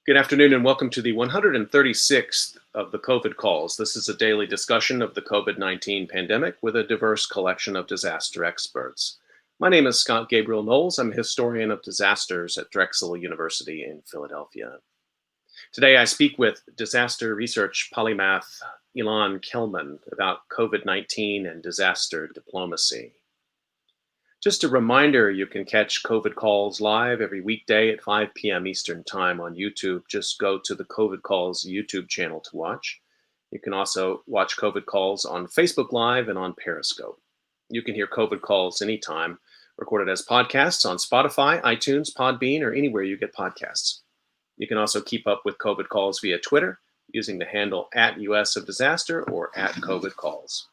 Good afternoon and welcome to the 136th of the COVID calls. This is a daily discussion of the COVID-19 pandemic with a diverse collection of disaster experts. My name is Scott Gabriel Knowles. I'm a historian of disasters at Drexel University in Philadelphia. Today I speak with disaster research polymath Ilan Kelman about COVID-19 and disaster diplomacy. Just a reminder, you can catch COVID Calls live every weekday at 5 p.m. Eastern Time on YouTube. Just go to the COVID Calls YouTube channel to watch. You can also watch COVID Calls on Facebook Live and on Periscope. You can hear COVID Calls anytime, recorded as podcasts on Spotify, iTunes, Podbean, or anywhere you get podcasts. You can also keep up with COVID Calls via Twitter using the handle @US of Disaster or @COVID Calls.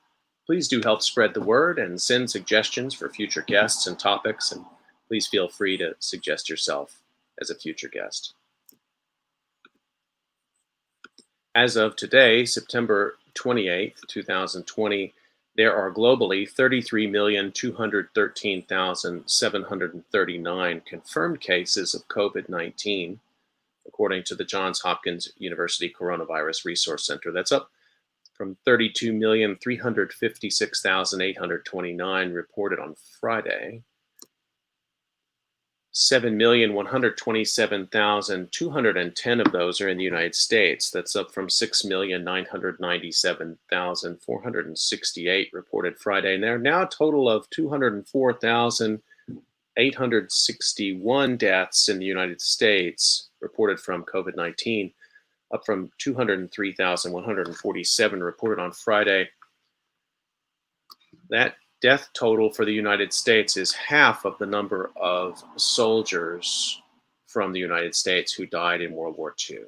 Please do help spread the word and send suggestions for future guests and topics, and please feel free to suggest yourself as a future guest. As of today, September 28th, 2020, there are globally 33,213,739 confirmed cases of COVID-19, according to the Johns Hopkins University Coronavirus Resource Center. That's up from 32,356,829 reported on Friday. 7,127,210 of those are in the United States. That's up from 6,997,468 reported Friday. And there are now a total of 204,861 deaths in the United States reported from COVID-19. Up from 203,147 reported on Friday. That death total for the United States is half of the number of soldiers from the United States who died in World War II.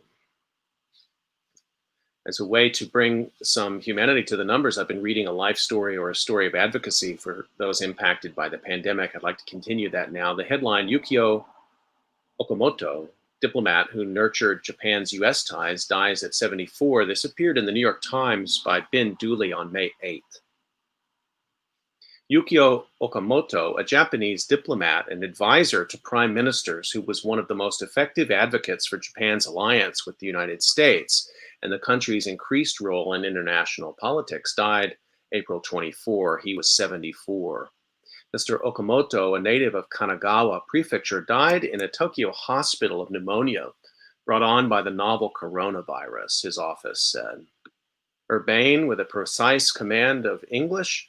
As a way to bring some humanity to the numbers, I've been reading a life story or a story of advocacy for those impacted by the pandemic. I'd like to continue that now. The headline, Yukio Okamoto, diplomat who nurtured Japan's U.S. ties, dies at 74. This appeared in the New York Times by Ben Dooley on May 8th. Yukio Okamoto, a Japanese diplomat and advisor to prime ministers who was one of the most effective advocates for Japan's alliance with the United States and the country's increased role in international politics, died April 24. He was 74. Mr. Okamoto, a native of Kanagawa Prefecture, died in a Tokyo hospital of pneumonia brought on by the novel coronavirus, his office said. Urbane with a precise command of English,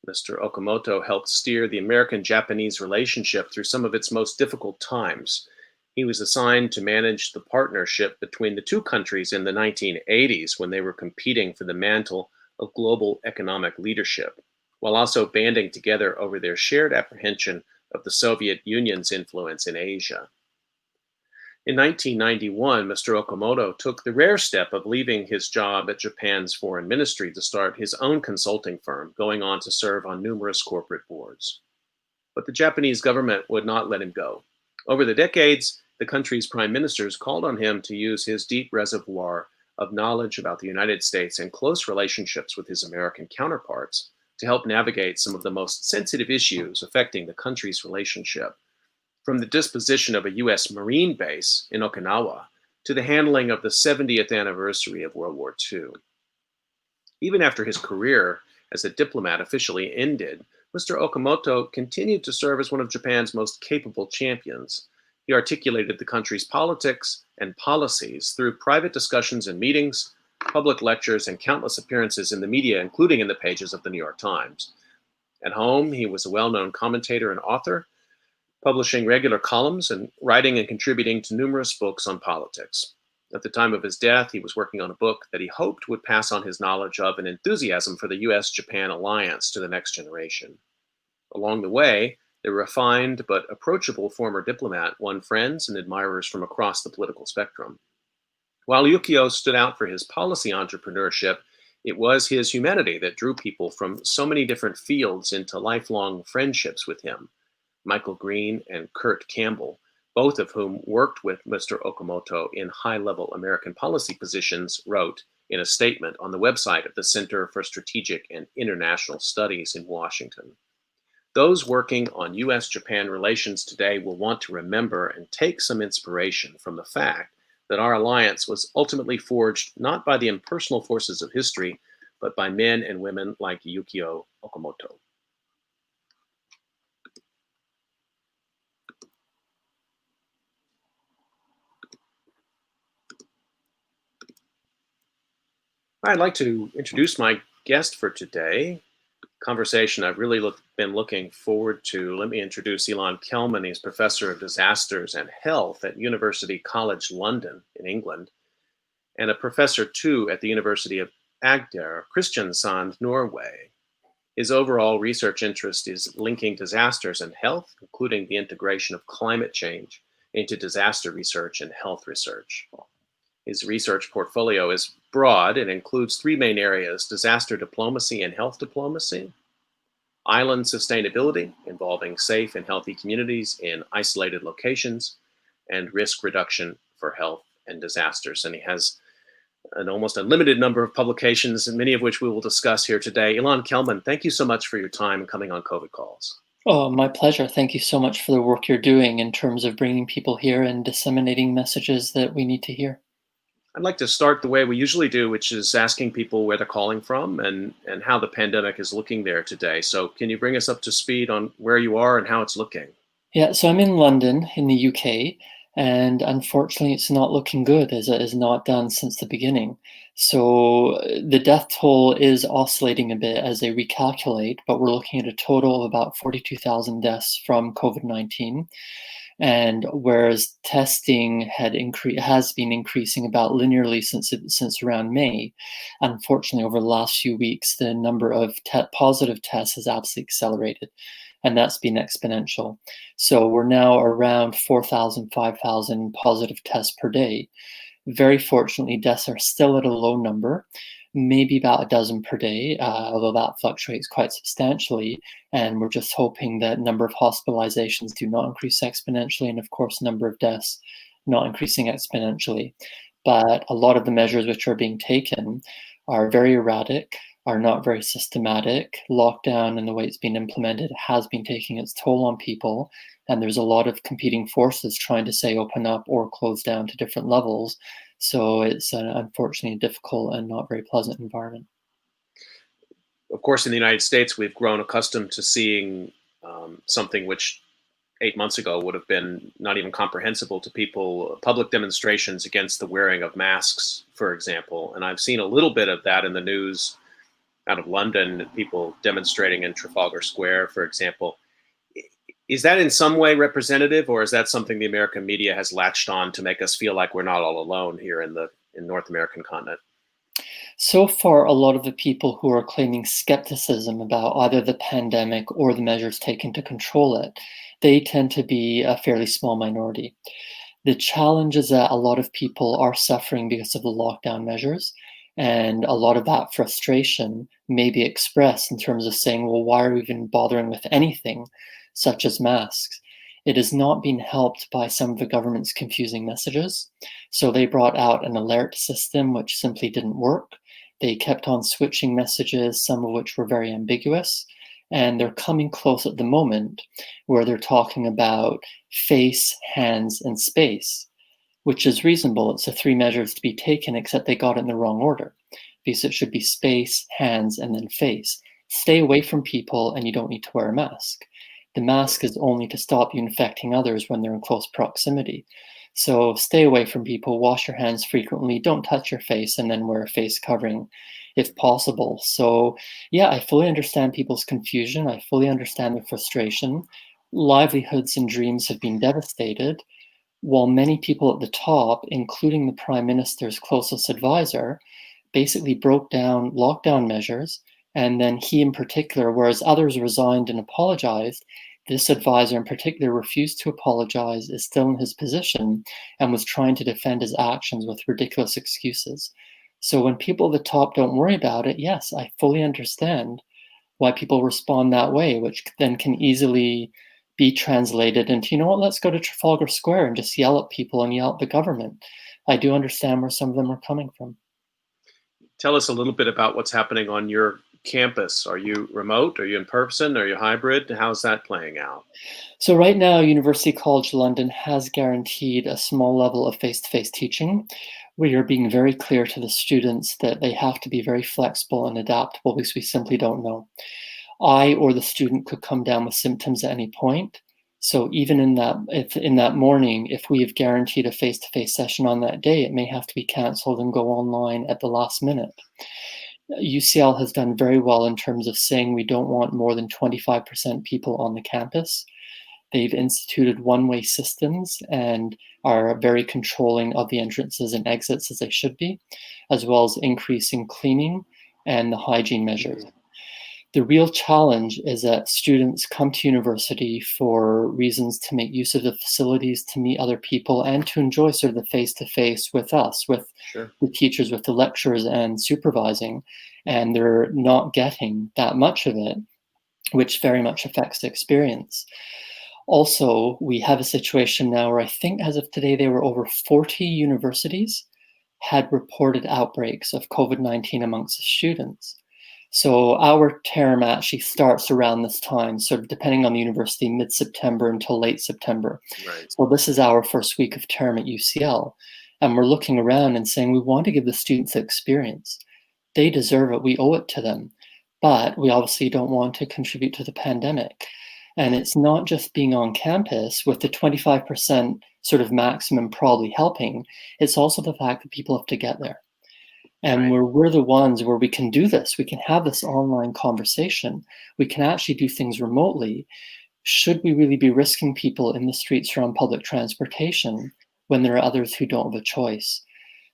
Mr. Okamoto helped steer the American-Japanese relationship through some of its most difficult times. He was assigned to manage the partnership between the two countries in the 1980s when they were competing for the mantle of global economic leadership, while also banding together over their shared apprehension of the Soviet Union's influence in Asia. In 1991, Mr. Okamoto took the rare step of leaving his job at Japan's foreign ministry to start his own consulting firm, going on to serve on numerous corporate boards. But the Japanese government would not let him go. Over the decades, the country's prime ministers called on him to use his deep reservoir of knowledge about the United States and close relationships with his American counterparts to help navigate some of the most sensitive issues affecting the country's relationship, from the disposition of a U.S. Marine base in Okinawa to the handling of the 70th anniversary of World War II. Even after his career as a diplomat officially ended, Mr. Okamoto continued to serve as one of Japan's most capable champions. He articulated the country's politics and policies through private discussions and meetings, public lectures, and countless appearances in the media, including in the pages of the New York Times. At home, he was a well-known commentator and author, publishing regular columns and writing and contributing to numerous books on politics. At the time of his death, he was working on a book that he hoped would pass on his knowledge of and enthusiasm for the U.S.-Japan alliance to the next generation. Along the way, the refined but approachable former diplomat won friends and admirers from across the political spectrum. While Yukio stood out for his policy entrepreneurship, it was his humanity that drew people from so many different fields into lifelong friendships with him. Michael Green and Kurt Campbell, both of whom worked with Mr. Okamoto in high-level American policy positions, wrote in a statement on the website of the Center for Strategic and International Studies in Washington. Those working on U.S.-Japan relations today will want to remember and take some inspiration from the fact that our alliance was ultimately forged not by the impersonal forces of history, but by men and women like Yukio Okamoto. I'd like to introduce my guest for today. Conversation I've really been looking forward to. Let me introduce Ilan Kelman. He's Professor of Disasters and Health at University College London in England, and a professor too at the University of Agder, Kristiansand, Norway. His overall research interest is linking disasters and health, including the integration of climate change into disaster research and health research. His research portfolio is broad and includes three main areas: disaster diplomacy and health diplomacy, island sustainability, involving safe and healthy communities in isolated locations, and risk reduction for health and disasters. And he has an almost unlimited number of publications, and many of which we will discuss here today. Ilan Kelman, thank you so much for your time coming on COVID Calls. Oh, my pleasure. Thank you so much for the work you're doing in terms of bringing people here and disseminating messages that we need to hear. I'd like to start the way we usually do, which is asking people where they're calling from and how the pandemic is looking there today. So can you bring us up to speed on where you are and how it's looking? Yeah, so I'm in London in the UK, and unfortunately, it's not looking good as it has not done since the beginning. So the death toll is oscillating a bit as they recalculate, but we're looking at a total of about 42,000 deaths from COVID-19. And whereas testing has been increasing about linearly since around May, unfortunately, over the last few weeks, the number of positive tests has absolutely accelerated, and that's been exponential. So we're now around 4,000, 5,000 positive tests per day. Very fortunately, deaths are still at a low number, maybe about a dozen per day, although that fluctuates quite substantially. And we're just hoping that number of hospitalizations do not increase exponentially, and of course, number of deaths not increasing exponentially. But a lot of the measures which are being taken are very erratic, are not very systematic. Lockdown and the way it's been implemented has been taking its toll on people, and there's a lot of competing forces trying to say open up or close down to different levels. So it's unfortunately a difficult and not very pleasant environment. Of course, in the United States, we've grown accustomed to seeing something which 8 months ago would have been not even comprehensible to people: public demonstrations against the wearing of masks, for example. And I've seen a little bit of that in the news out of London, people demonstrating in Trafalgar Square, for example. Is that in some way representative, or is that something the American media has latched on to make us feel like we're not all alone here in the North American continent? So far, a lot of the people who are claiming skepticism about either the pandemic or the measures taken to control it, they tend to be a fairly small minority. The challenge is that a lot of people are suffering because of the lockdown measures, and a lot of that frustration may be expressed in terms of saying, well, why are we even bothering with anything such as masks? It has not been helped by some of the government's confusing messages. So they brought out an alert system which simply didn't work. They kept on switching messages, some of which were very ambiguous. And they're coming close at the moment where they're talking about face, hands, and space, which is reasonable. It's the three measures to be taken, except they got it in the wrong order, because it should be space, hands, and then face. Stay away from people, and you don't need to wear a mask. The mask is only to stop you infecting others when they're in close proximity. So stay away from people, wash your hands frequently, don't touch your face, and then wear a face covering if possible. So yeah, I fully understand people's confusion. I fully understand their frustration. Livelihoods and dreams have been devastated, while many people at the top, including the Prime Minister's closest advisor, basically broke down lockdown measures. And then he in particular, whereas others resigned and apologized, this advisor in particular refused to apologize, is still in his position, and was trying to defend his actions with ridiculous excuses. So when people at the top don't worry about it, yes, I fully understand why people respond that way, which then can easily be translated into, you know what, let's go to Trafalgar Square and just yell at people and yell at the government. I do understand where some of them are coming from. Tell us a little bit about what's happening on your campus? Are you remote? Are you in person? Are you hybrid? How's that playing out? So right now, University College London has guaranteed a small level of face-to-face teaching. We are being very clear to the students that they have to be very flexible and adaptable because we simply don't know. I or the student could come down with symptoms at any point. So even in that morning, if we have guaranteed a face-to-face session on that day, it may have to be canceled and go online at the last minute. UCL has done very well in terms of saying we don't want more than 25% people on the campus. They've instituted one-way systems and are very controlling of the entrances and exits as they should be, as well as increasing cleaning and the hygiene measures. The real challenge is that students come to university for reasons to make use of the facilities, to meet other people, and to enjoy sort of the face-to-face with us, with Sure. the teachers, with the lecturers and supervising, and they're not getting that much of it, which very much affects the experience. Also, we have a situation now where I think as of today, there were over 40 universities had reported outbreaks of COVID-19 amongst the students. So our term actually starts around this time, sort of depending on the university, mid-September until late September. Right. So this is our first week of term at UCL. And we're looking around and saying we want to give the students the experience. They deserve it. We owe it to them. But we obviously don't want to contribute to the pandemic. And it's not just being on campus with the 25% sort of maximum probably helping. It's also the fact that people have to get there. And Right. we're the ones where we can do this. We can have this online conversation. We can actually do things remotely. Should we really be risking people in the streets or on public transportation when there are others who don't have a choice?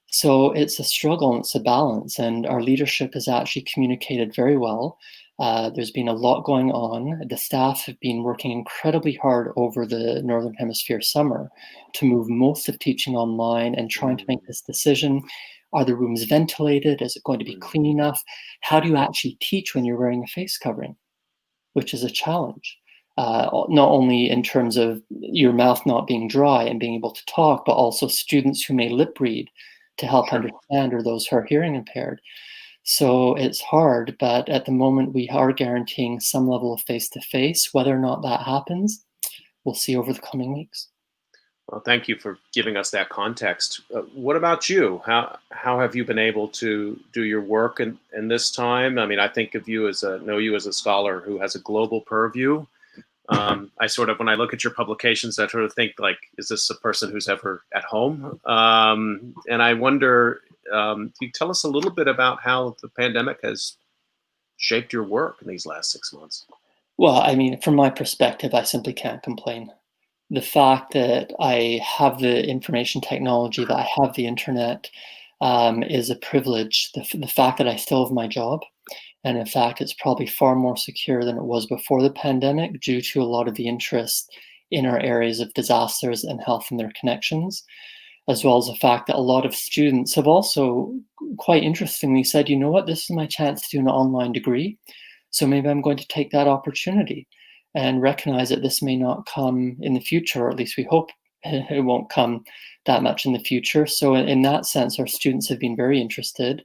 So it's a struggle and it's a balance. And our leadership has actually communicated very well. There's been a lot going on. The staff have been working incredibly hard over the Northern Hemisphere summer to move most of teaching online and trying to make Mm, this decision. Are the rooms ventilated? Is it going to be mm, clean enough? How do you actually teach when you're wearing a face covering? Which is a challenge. Not only in terms of your mouth not being dry and being able to talk, but also students who may lip read to help sure. understand, or those who are hearing impaired. So it's hard, but at the moment we are guaranteeing some level of face to face. Whether or not that happens, we'll see over the coming weeks. Well, thank you for giving us that context. What about you? How have you been able to do your work in this time? I mean, I think of you as know you as a scholar who has a global purview. I sort of, when I look at your publications, I sort of think like, is this a person who's ever at home? And I wonder, can you tell us a little bit about how the pandemic has shaped your work in these last 6 months? Well, I mean, from my perspective, I simply can't complain. The fact that I have the information technology, that I have the internet, is a privilege. The fact that I still have my job, and in fact, it's probably far more secure than it was before the pandemic due to a lot of the interest in our areas of disasters and health and their connections, as well as the fact that a lot of students have also quite interestingly said, you know what, this is my chance to do an online degree. So maybe I'm going to take that opportunity and recognize that this may not come in the future, or at least we hope it won't come that much in the future. So in that sense, our students have been very interested,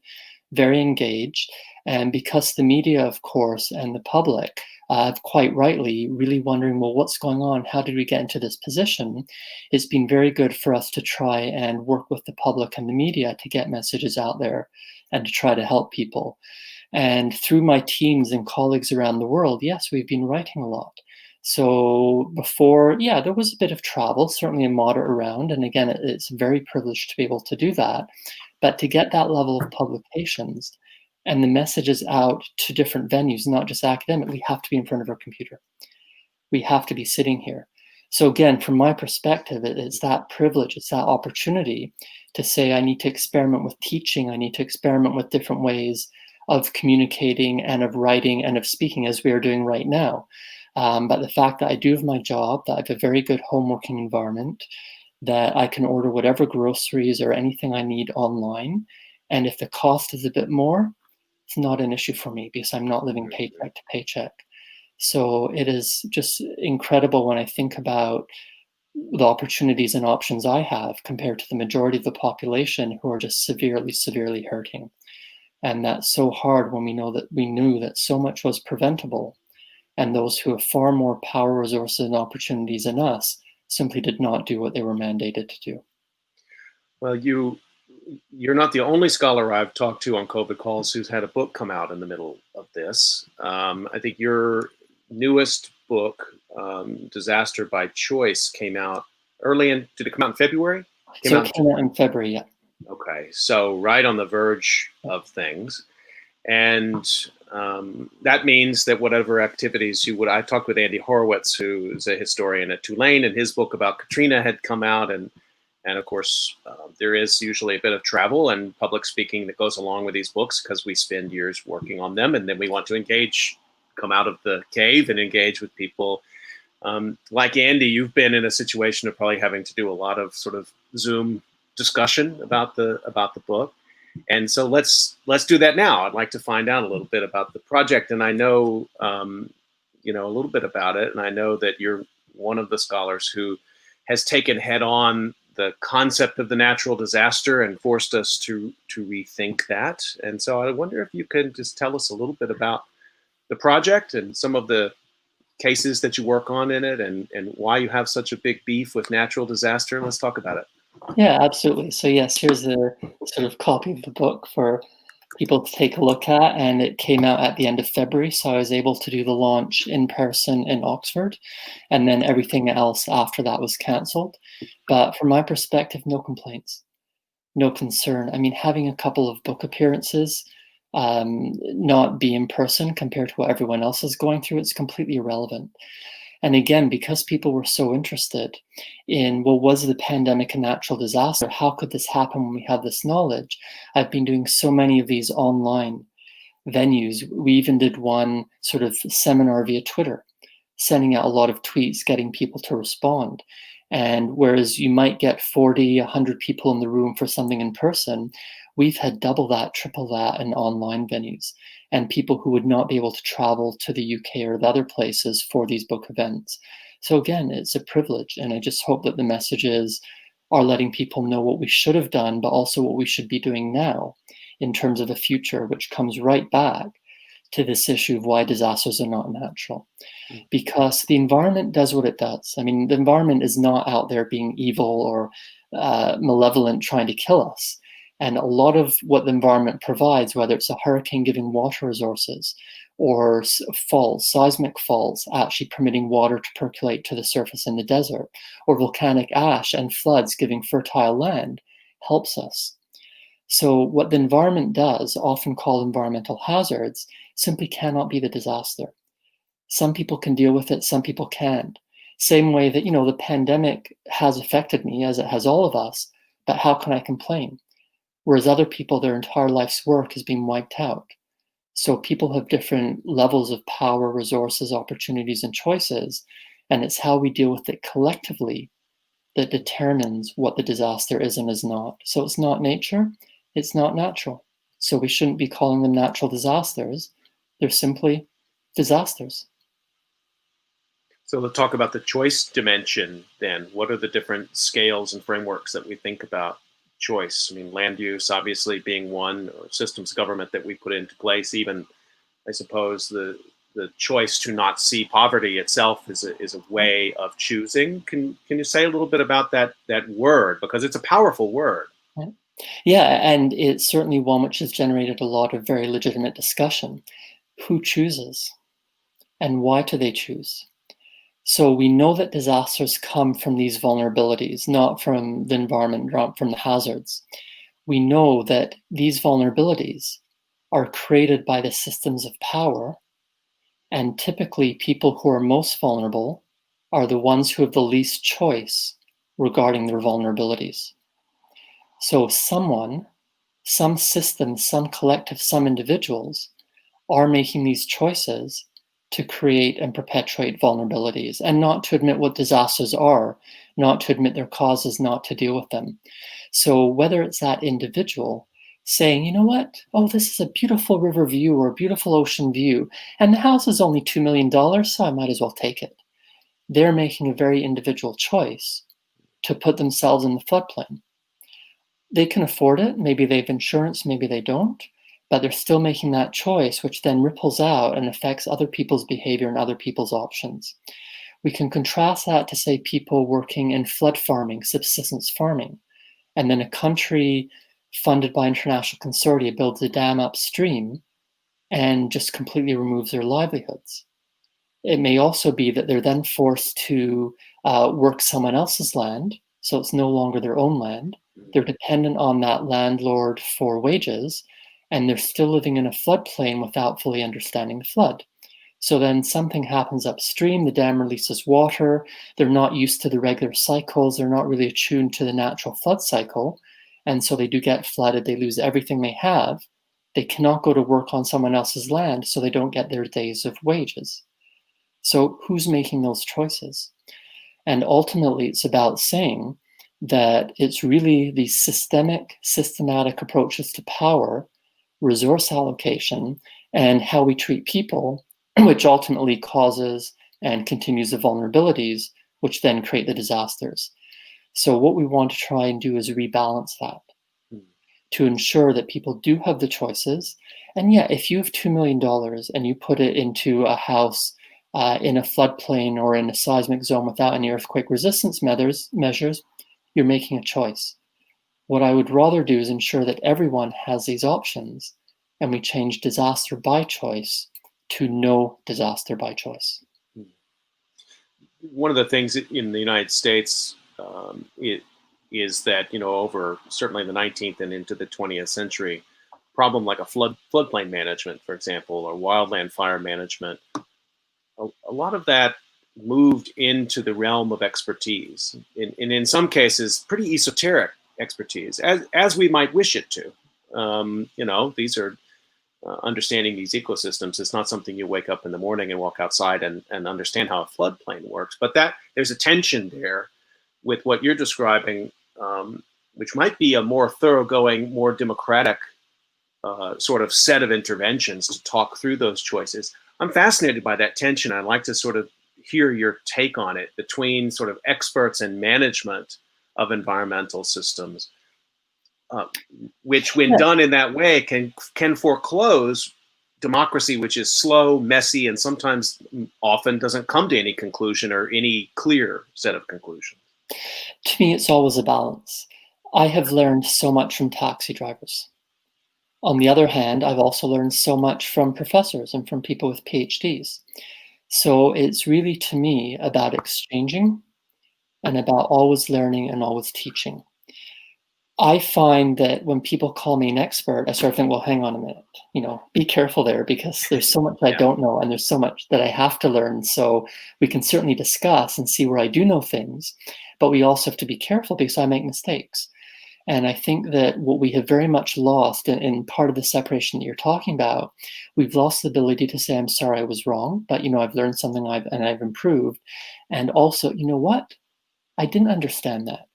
very engaged. And because the media, of course, and the public have quite rightly really wondering, well, what's going on? How did we get into this position? It's been very good for us to try and work with the public and the media to get messages out there and to try to help people. And through my teams and colleagues around the world, yes, we've been writing a lot. So before, yeah, there was a bit of travel, certainly a moderate around. And again, it's very privileged to be able to do that. But to get that level of publications and the messages out to different venues, not just academic, we have to be in front of our computer. We have to be sitting here. So again, from my perspective, it's that privilege, it's that opportunity to say, I need to experiment with teaching, I need to experiment with different ways of communicating and of writing and of speaking as we are doing right now. But the fact that I do have my job, that I have a very good home working environment, that I can order whatever groceries or anything I need online. And if the cost is a bit more, it's not an issue for me because I'm not living Mhm. paycheck to paycheck. So it is just incredible when I think about the opportunities and options I have compared to the majority of the population who are just severely, severely hurting. And that's so hard when we knew that so much was preventable, and those who have far more power, resources, and opportunities than us simply did not do what they were mandated to do. Well, you're not the only scholar I've talked to on COVID calls who's had a book come out in the middle of this. I think your newest book, Disaster by Choice, came out early in. Did it come out in February? So it came out in February, yeah. Okay, so right on the verge of things, and that means that whatever activities you would. I talked with Andy Horowitz, who is a historian at Tulane, and his book about Katrina had come out, and of course, there is usually a bit of travel and public speaking that goes along with these books because we spend years working on them, and then we want to engage, come out of the cave and engage with people. Like Andy, you've been in a situation of probably having to do a lot of sort of Zoom discussion about the book, and so let's do that now. I'd like to find out a little bit about the project, and I know a little bit about it, and I know that you're one of the scholars who has taken head on the concept of the natural disaster and forced us to rethink that. And so I wonder if you can just tell us a little bit about the project and some of the cases that you work on in it, and why you have such a big beef with natural disaster. Let's talk about it. Yeah, absolutely. So yes, here's a sort of copy of the book for people to take a look at, and it came out at the end of February, so I was able to do the launch in person in Oxford, and then everything else after that was cancelled. But from my perspective, no complaints, no concern. I mean, having a couple of book appearances, not be in person compared to what everyone else is going through, it's completely irrelevant. And again, because people were so interested in, well, was the pandemic a natural disaster? How could this happen when we have this knowledge? I've been doing so many of these online venues. We even did one sort of seminar via Twitter, sending out a lot of tweets, getting people to respond. And whereas you might get 40, 100 people in the room for something in person, we've had double that, triple that in online venues, and people who would not be able to travel to the UK or the other places for these book events. So again, it's a privilege, and I just hope that the messages are letting people know what we should have done, but also what we should be doing now in terms of the future, which comes right back to this issue of why disasters are not natural. Because the environment does what it does. I mean, the environment is not out there being evil or malevolent trying to kill us. And a lot of what the environment provides, whether it's a hurricane giving water resources or faults, seismic faults actually permitting water to percolate to the surface in the desert, or volcanic ash and floods giving fertile land, helps us. So what the environment does, often called environmental hazards, simply cannot be the disaster. Some people can deal with it, some people can't. Same way that, the pandemic has affected me, as it has all of us, but how can I complain? Whereas other people, their entire life's work has been wiped out. So people have different levels of power, resources, opportunities, and choices, and it's how we deal with it collectively that determines what the disaster is and is not. So it's not nature, it's not natural. So we shouldn't be calling them natural disasters. They're simply disasters. So let's talk about the choice dimension then. What are the different scales and frameworks that we think about choice? I mean, land use obviously being one, or systems of government that we put into place. Even, I suppose, the choice to not see poverty itself is a way of choosing. Can you say a little bit about that word, because it's a powerful word? Yeah, and it's certainly one which has generated a lot of very legitimate discussion. Who chooses? And why do they choose? So we know that disasters come from these vulnerabilities, not from the environment, not from the hazards. We know that these vulnerabilities are created by the systems of power, and typically people who are most vulnerable are the ones who have the least choice regarding their vulnerabilities. So someone, some system, some collective, some individuals are making these choices to create and perpetuate vulnerabilities, and not to admit what disasters are, not to admit their causes, not to deal with them. So whether it's that individual saying, you know what, oh, this is a beautiful river view or a beautiful ocean view, and the house is only $2 million, so I might as well take it. They're making a very individual choice to put themselves in the floodplain. They can afford it, maybe they have insurance, maybe they don't, but they're still making that choice, which then ripples out and affects other people's behavior and other people's options. We can contrast that to, say, people working in flood farming, subsistence farming, and then a country funded by international consortia builds a dam upstream and just completely removes their livelihoods. It may also be that they're then forced to work someone else's land, so it's no longer their own land. They're dependent on that landlord for wages, and they're still living in a floodplain without fully understanding the flood. So then something happens upstream, the dam releases water, they're not used to the regular cycles, they're not really attuned to the natural flood cycle, and so they do get flooded, they lose everything they have. They cannot go to work on someone else's land, so they don't get their days of wages. So who's making those choices? And ultimately, it's about saying that it's really these systematic approaches to power, resource allocation, and how we treat people, which ultimately causes and continues the vulnerabilities, which then create the disasters. So what we want to try and do is rebalance that to ensure that people do have the choices. And yeah, if you have $2 million and you put it into a house in a floodplain or in a seismic zone without any earthquake resistance measures, you're making a choice. What I would rather do is ensure that everyone has these options, and we change disaster by choice to no disaster by choice. One of the things in the United States is that, over certainly the 19th and into the 20th century, problem like a floodplain management, for example, or wildland fire management, a lot of that moved into the realm of expertise, in some cases, pretty esoteric expertise, as we might wish it to. These are understanding these ecosystems. It's not something you wake up in the morning and walk outside and understand how a floodplain works. But that there's a tension there with what you're describing, which might be a more thoroughgoing, more democratic sort of set of interventions to talk through those choices. I'm fascinated by that tension. I'd like to sort of hear your take on it between sort of experts and management of environmental systems, which, when done in that way, can foreclose democracy, which is slow, messy, and sometimes often doesn't come to any conclusion or any clear set of conclusions. To me, it's always a balance. I have learned so much from taxi drivers. On the other hand, I've also learned so much from professors and from people with PhDs. So it's really, to me, about exchanging and about always learning and always teaching. I find that when people call me an expert, I sort of think, well, hang on a minute, be careful there, because there's so much I don't know and there's so much that I have to learn. So we can certainly discuss and see where I do know things, but we also have to be careful because I make mistakes. And I think that what we have very much lost in part of the separation that you're talking about, we've lost the ability to say, I'm sorry, I was wrong, but I've learned something and I've improved. And also, you know what? I didn't understand that.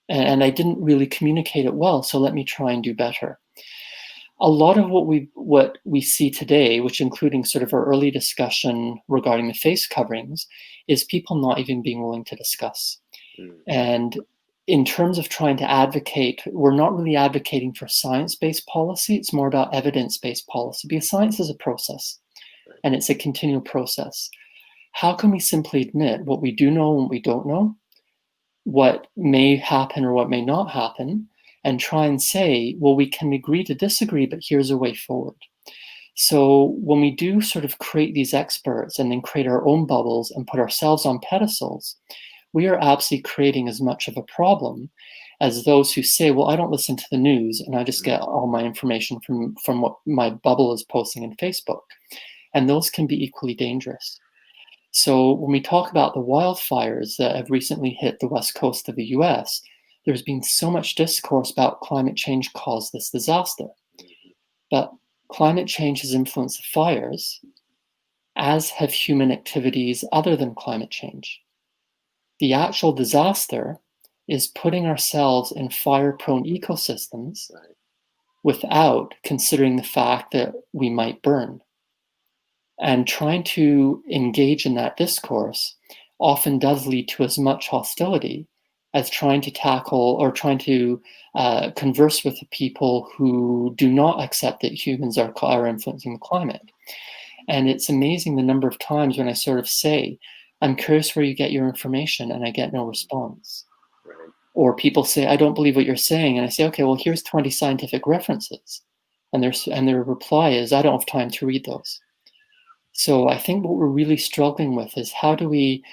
And I didn't really communicate it well, so let me try and do better. A lot of what we see today, which including sort of our early discussion regarding the face coverings, is people not even being willing to discuss. And in terms of trying to advocate, we're not really advocating for science-based policy. It's more about evidence-based policy, because science is a process, and it's a continual process. How can we simply admit what we do know and what we don't know, what may happen or what may not happen, and try and say, well, we can agree to disagree, but here's a way forward. So when we do sort of create these experts and then create our own bubbles and put ourselves on pedestals, we are absolutely creating as much of a problem as those who say, well, I don't listen to the news and I just get all my information from what my bubble is posting in Facebook. And those can be equally dangerous. So when we talk about the wildfires that have recently hit the west coast of the US, there's been so much discourse about climate change caused this disaster. But climate change has influenced the fires, as have human activities other than climate change. The actual disaster is putting ourselves in fire-prone ecosystems without considering the fact that we might burn. And trying to engage in that discourse often does lead to as much hostility as trying to tackle or trying to converse with the people who do not accept that humans are influencing the climate. And it's amazing the number of times when I sort of say, I'm curious where you get your information, and I get no response. Right. Or people say, I don't believe what you're saying. And I say, okay, well, here's 20 scientific references. And their reply is, I don't have time to read those. So I think what we're really struggling with is how do we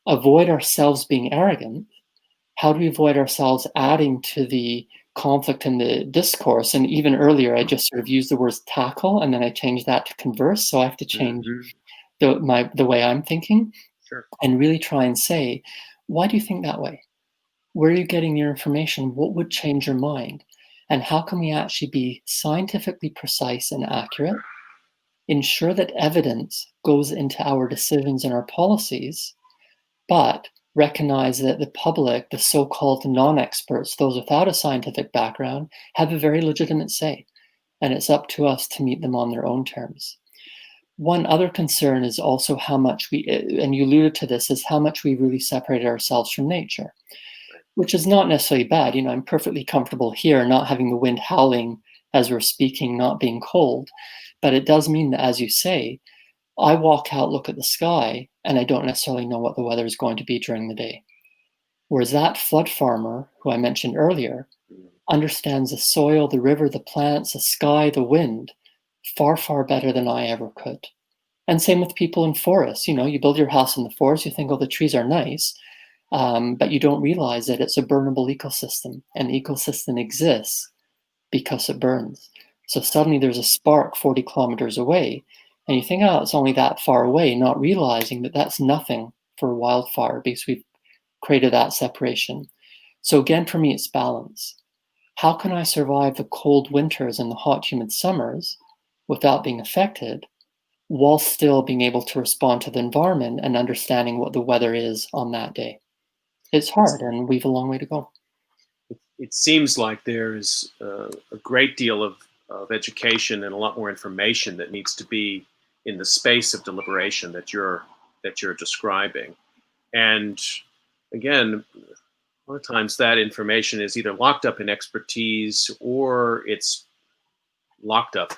avoid ourselves being arrogant? How do we avoid ourselves adding to the conflict in the discourse? And even earlier, I just sort of used the words tackle, and then I changed that to converse. So I have to change Hmm. the way I'm thinking Sure. and really try and say, why do you think that way? Where are you getting your information? What would change your mind? And how can we actually be scientifically precise and accurate, ensure that evidence goes into our decisions and our policies, but recognize that the public, the so-called non-experts, those without a scientific background, have a very legitimate say, and it's up to us to meet them on their own terms. One other concern is also how much we, and you alluded to this, is how much we really separate ourselves from nature, which is not necessarily bad. You know, I'm perfectly comfortable here, not having the wind howling as we're speaking, not being cold. But it does mean that, as you say, I walk out, look at the sky, and I don't necessarily know what the weather is going to be during the day. Whereas that flood farmer, who I mentioned earlier, understands the soil, the river, the plants, the sky, the wind far, far better than I ever could. And same with people in forests. You know, you build your house in the forest, you think, oh, the trees are nice, but you don't realize that it's a burnable ecosystem, and the ecosystem exists because it burns. So suddenly there's a spark 40 kilometers away, and you think, oh, it's only that far away, not realizing that that's nothing for a wildfire because we've created that separation. So again, for me, it's balance. How can I survive the cold winters and the hot, humid summers without being affected, while still being able to respond to the environment and understanding what the weather is on that day? It's hard, and we've a long way to go. It seems like there is a great deal of education and a lot more information that needs to be in the space of deliberation that you're describing. And again, a lot of times that information is either locked up in expertise or it's locked up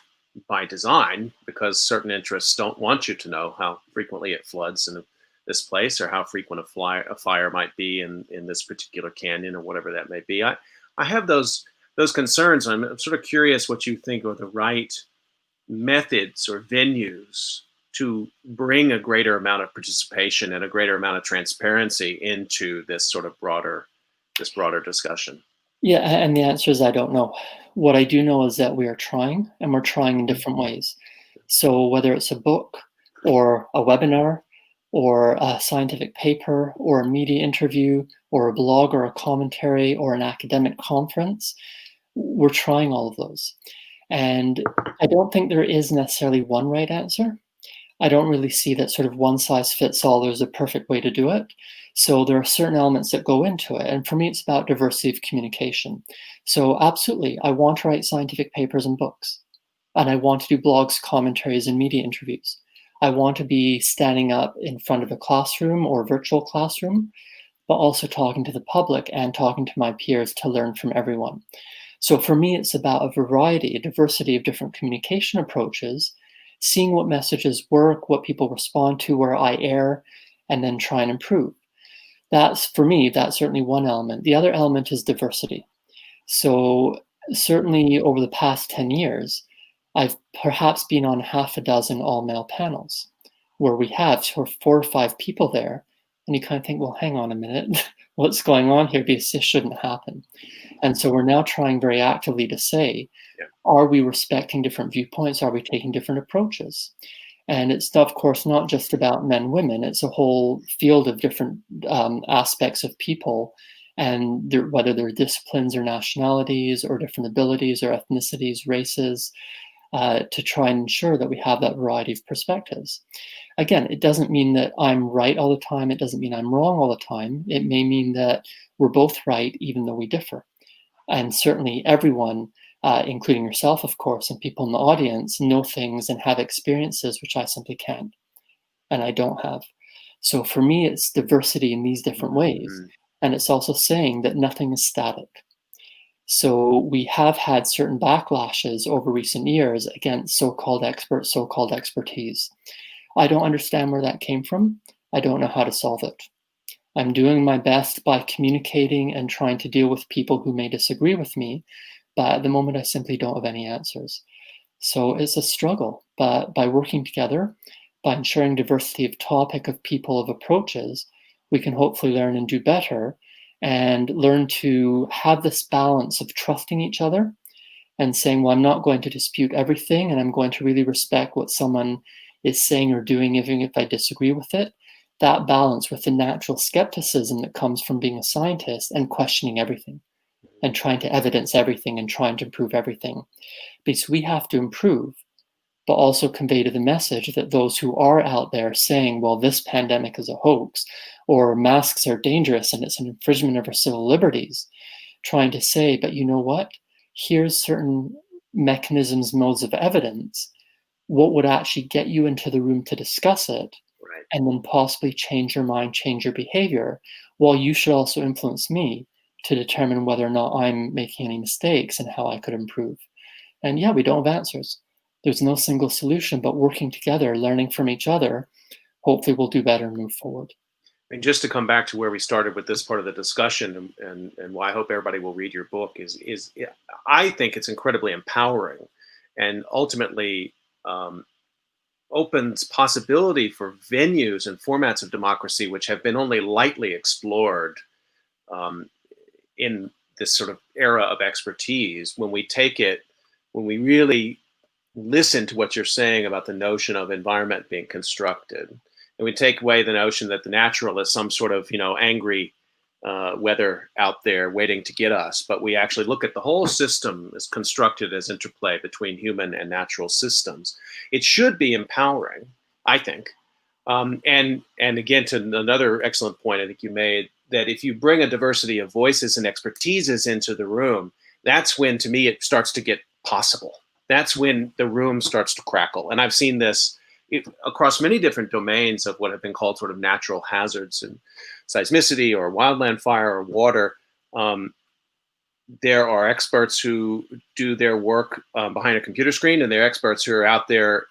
by design because certain interests don't want you to know how frequently it floods in this place or how frequent a fire might be in this particular canyon or whatever that may be. I have those concerns. I'm sort of curious what you think are the right methods or venues to bring a greater amount of participation and a greater amount of transparency into this broader discussion. Yeah, and the answer is I don't know. What I do know is that we are trying, and we're trying in different ways. So whether it's a book or a webinar or a scientific paper or a media interview or a blog or a commentary or an academic conference, we're trying all of those. And I don't think there is necessarily one right answer. I don't really see that sort of one size fits all, there's a perfect way to do it. So there are certain elements that go into it. And for me, it's about diversity of communication. So absolutely, I want to write scientific papers and books. And I want to do blogs, commentaries, and media interviews. I want to be standing up in front of a classroom or virtual classroom, but also talking to the public and talking to my peers to learn from everyone. So for me, it's about a variety, a diversity of different communication approaches, seeing what messages work, what people respond to, where I err, and then try and improve. That's for me, that's certainly one element. The other element is diversity. So certainly over the past 10 years, I've perhaps been on half a dozen all male panels where we have sort of 4 or 5 people there. And you kind of think, well, hang on a minute, what's going on here? Because this shouldn't happen. And so we're now trying very actively to say, Yeah. are we respecting different viewpoints? Are we taking different approaches? And it's, of course, not just about men, women. It's a whole field of different aspects of people, and whether they're disciplines or nationalities or different abilities or ethnicities, races, to try and ensure that we have that variety of perspectives. Again, it doesn't mean that I'm right all the time. It doesn't mean I'm wrong all the time. It may mean that we're both right, even though we differ. And certainly everyone, including yourself, of course, and people in the audience, know things and have experiences which I simply can't, and I don't have. So for me, it's diversity in these different ways. Mhm. and it's also saying that nothing is static. So we have had certain backlashes over recent years against so-called experts, so-called expertise. I don't understand where that came from. I don't know how to solve it. I'm doing my best by communicating and trying to deal with people who may disagree with me, but at the moment I simply don't have any answers. So it's a struggle, but by working together, by ensuring diversity of topic, of people, of approaches, we can hopefully learn and do better and learn to have this balance of trusting each other and saying, well, I'm not going to dispute everything and I'm going to really respect what someone is saying or doing, even if I disagree with it. That balance with the natural skepticism that comes from being a scientist and questioning everything and trying to evidence everything and trying to prove everything. Because we have to improve, but also convey to the message that those who are out there saying, well, this pandemic is a hoax, or masks are dangerous and it's an infringement of our civil liberties, trying to say, but you know what? Here's certain mechanisms, modes of evidence, what would actually get you into the room to discuss it, Right. and then possibly change your mind, change your behavior, while you should also influence me to determine whether or not I'm making any mistakes and how I could improve. And yeah, we don't have answers. There's no single solution, but working together, learning from each other, hopefully we'll do better and move forward. And just to come back to where we started with this part of the discussion, and why I hope everybody will read your book is yeah, I think it's incredibly empowering, and ultimately um, opens possibility for venues and formats of democracy which have been only lightly explored um, in this sort of era of expertise. When we take it, when we really listen to what you're saying about the notion of environment being constructed, and we take away the notion that the natural is some sort of angry weather out there waiting to get us, but we actually look at the whole system as constructed as interplay between human and natural systems. It should be empowering, I think. And again, to another excellent point I think you made, that if you bring a diversity of voices and expertises into the room, that's when, to me, it starts to get possible. That's when the room starts to crackle. And I've seen this across many different domains of what have been called sort of natural hazards and seismicity or wildland fire or water. Um, there are experts who do their work behind a computer screen, and there are experts who are out there,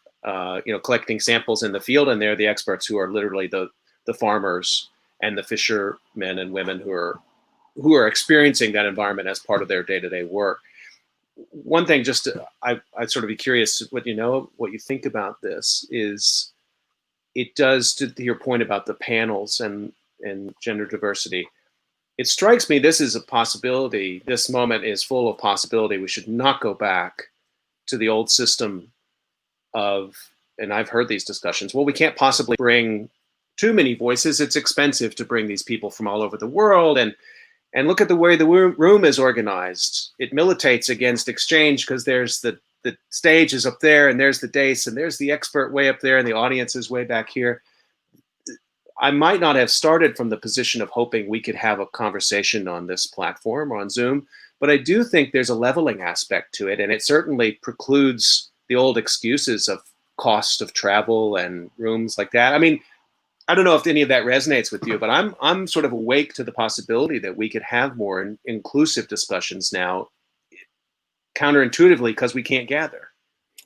collecting samples in the field, and they're the experts who are literally the farmers and the fishermen and women who are experiencing that environment as part of their day-to-day work. One thing, I'd sort of be curious what you think about this is, it does, to your point about the panels and gender diversity, it strikes me this is a possibility. This moment is full of possibility. We should not go back to the old system of, and I've heard these discussions, well, we can't possibly bring too many voices. It's expensive to bring these people from all over the world. And look at the way the room is organized. It militates against exchange because there's the stage is up there and there's the dais and there's the expert way up there and the audience is way back here. I might not have started from the position of hoping we could have a conversation on this platform or on Zoom, but I do think there's a leveling aspect to it, and it certainly precludes the old excuses of cost of travel and rooms like that. I mean, I don't know if any of that resonates with you, but I'm sort of awake to the possibility that we could have more inclusive discussions now, counterintuitively, because we can't gather.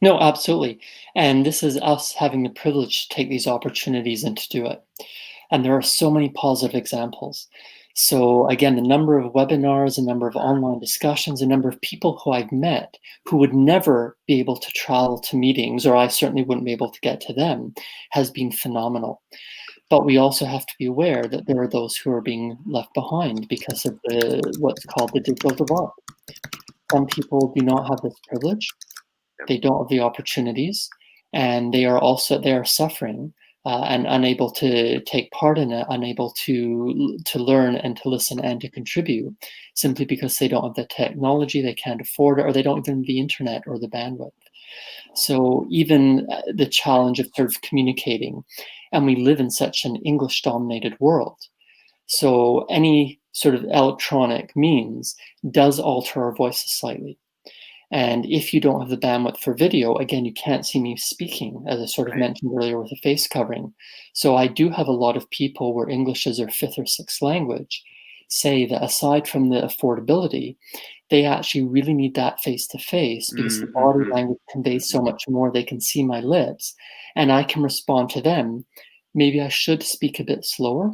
No, absolutely. And this is us having the privilege to take these opportunities and to do it. And there are so many positive examples. So again, the number of webinars, the number of online discussions, the number of people who I've met who would never be able to travel to meetings, or I certainly wouldn't be able to get to them, has been phenomenal. But we also have to be aware that there are those who are being left behind because of what's called the digital divide. Some people do not have this privilege. They don't have the opportunities, and they are suffering and unable to take part in it, unable to learn and to listen and to contribute, simply because they don't have the technology, they can't afford it, or they don't even have the internet or the bandwidth. So even the challenge of sort of communicating, and we live in such an English-dominated world. So any sort of electronic means does alter our voices slightly. And if you don't have the bandwidth for video, again, you can't see me speaking, as I sort of mentioned earlier with the face covering. So I do have a lot of people where English is their fifth or sixth language. say that aside from the affordability, they actually really need that face to face because the body Mm-hmm. language conveys so Hmm. much more. They can see my lips and I can respond to them. Maybe I should speak a bit slower,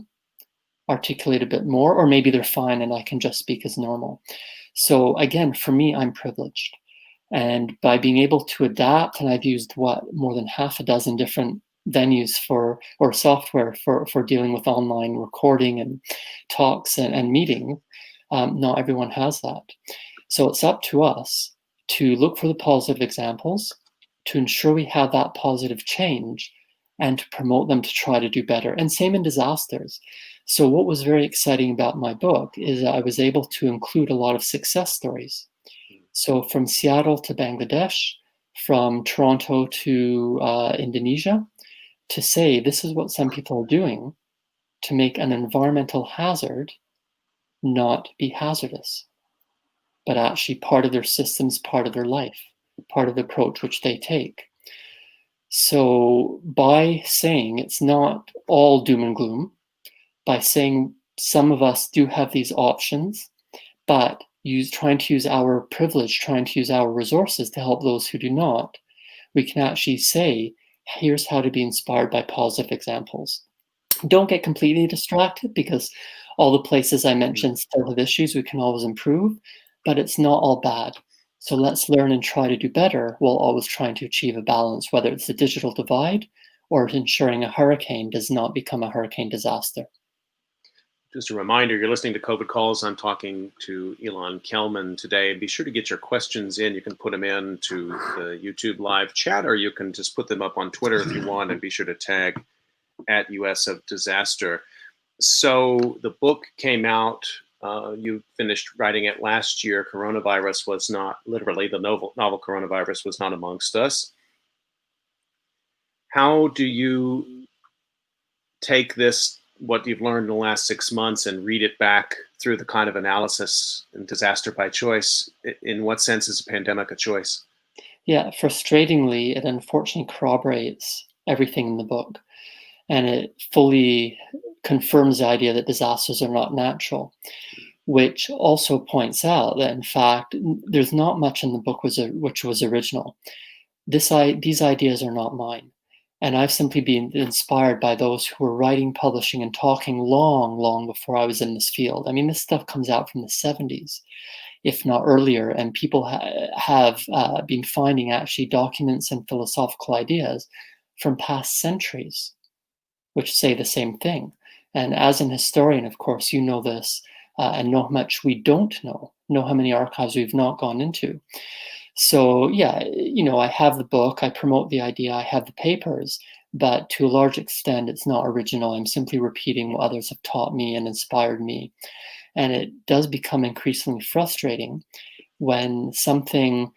articulate a bit more, or maybe they're fine and I can just speak as normal. So again, for me, I'm privileged. And by being able to adapt, and I've used more than half a dozen different venues or software for dealing with online recording and talks and meetings. Not everyone has that. So it's up to us to look for the positive examples, to ensure we have that positive change, and to promote them to try to do better. And same in disasters. So, what was very exciting about my book is that I was able to include a lot of success stories. So, from Seattle to Bangladesh, from Toronto to Indonesia, to say this is what some people are doing to make an environmental hazard not be hazardous, but actually part of their systems, part of their life, part of the approach which they take. So, by saying it's not all doom and gloom, by saying some of us do have these options, but trying to use our privilege, trying to use our resources to help those who do not, we can actually say, here's how to be inspired by positive examples. Don't get completely distracted because all the places I mentioned still have issues we can always improve, but it's not all bad. So let's learn and try to do better while always trying to achieve a balance, whether it's the digital divide or ensuring a hurricane does not become a hurricane disaster. Just a reminder, you're listening to COVID Calls. I'm talking to Elon Kelman today. Be sure to get your questions in. You can put them in to the YouTube live chat, or you can just put them up on Twitter if you want, and be sure to tag at US of Disaster. So the book came out. You finished writing it last year. Coronavirus was not, literally, the novel coronavirus was not amongst us. How do you take this, what you've learned in the last 6 months, and read it back through the kind of analysis and disaster by choice? In what sense is a pandemic a choice? Yeah, frustratingly, it unfortunately corroborates everything in the book, and it fully confirms the idea that disasters are not natural, which also points out that, in fact, there's not much in the book which was original. These ideas are not mine. And I've simply been inspired by those who were writing, publishing, and talking long, long before I was in this field. I mean, this stuff comes out from the 70s, if not earlier, and people have been finding actually documents and philosophical ideas from past centuries, which say the same thing. And as an historian, of course, you know this and know how much we don't know how many archives we've not gone into. So yeah, I have the book, I promote the idea, I have the papers, but to a large extent, it's not original. I'm simply repeating what others have taught me and inspired me. And it does become increasingly frustrating when something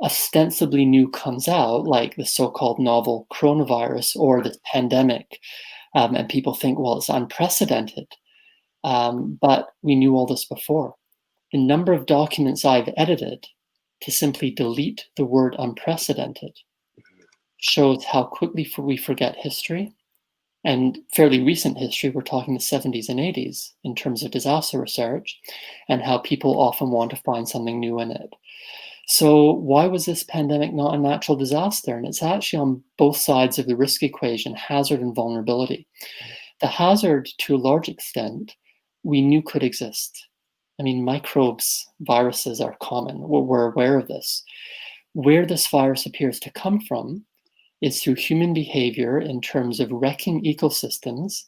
ostensibly new comes out, like the so-called novel coronavirus or the pandemic, and people think, well, it's unprecedented. But we knew all this before. The number of documents I've edited to simply delete the word unprecedented shows how quickly we forget history, and fairly recent history. We're talking the 70s and 80s in terms of disaster research, and how people often want to find something new in it. So why was this pandemic not a natural disaster? And it's actually on both sides of the risk equation, hazard and vulnerability. The hazard, to a large extent, we knew could exist. I mean, microbes, viruses are common. We're aware of this. Where this virus appears to come from is through human behavior in terms of wrecking ecosystems,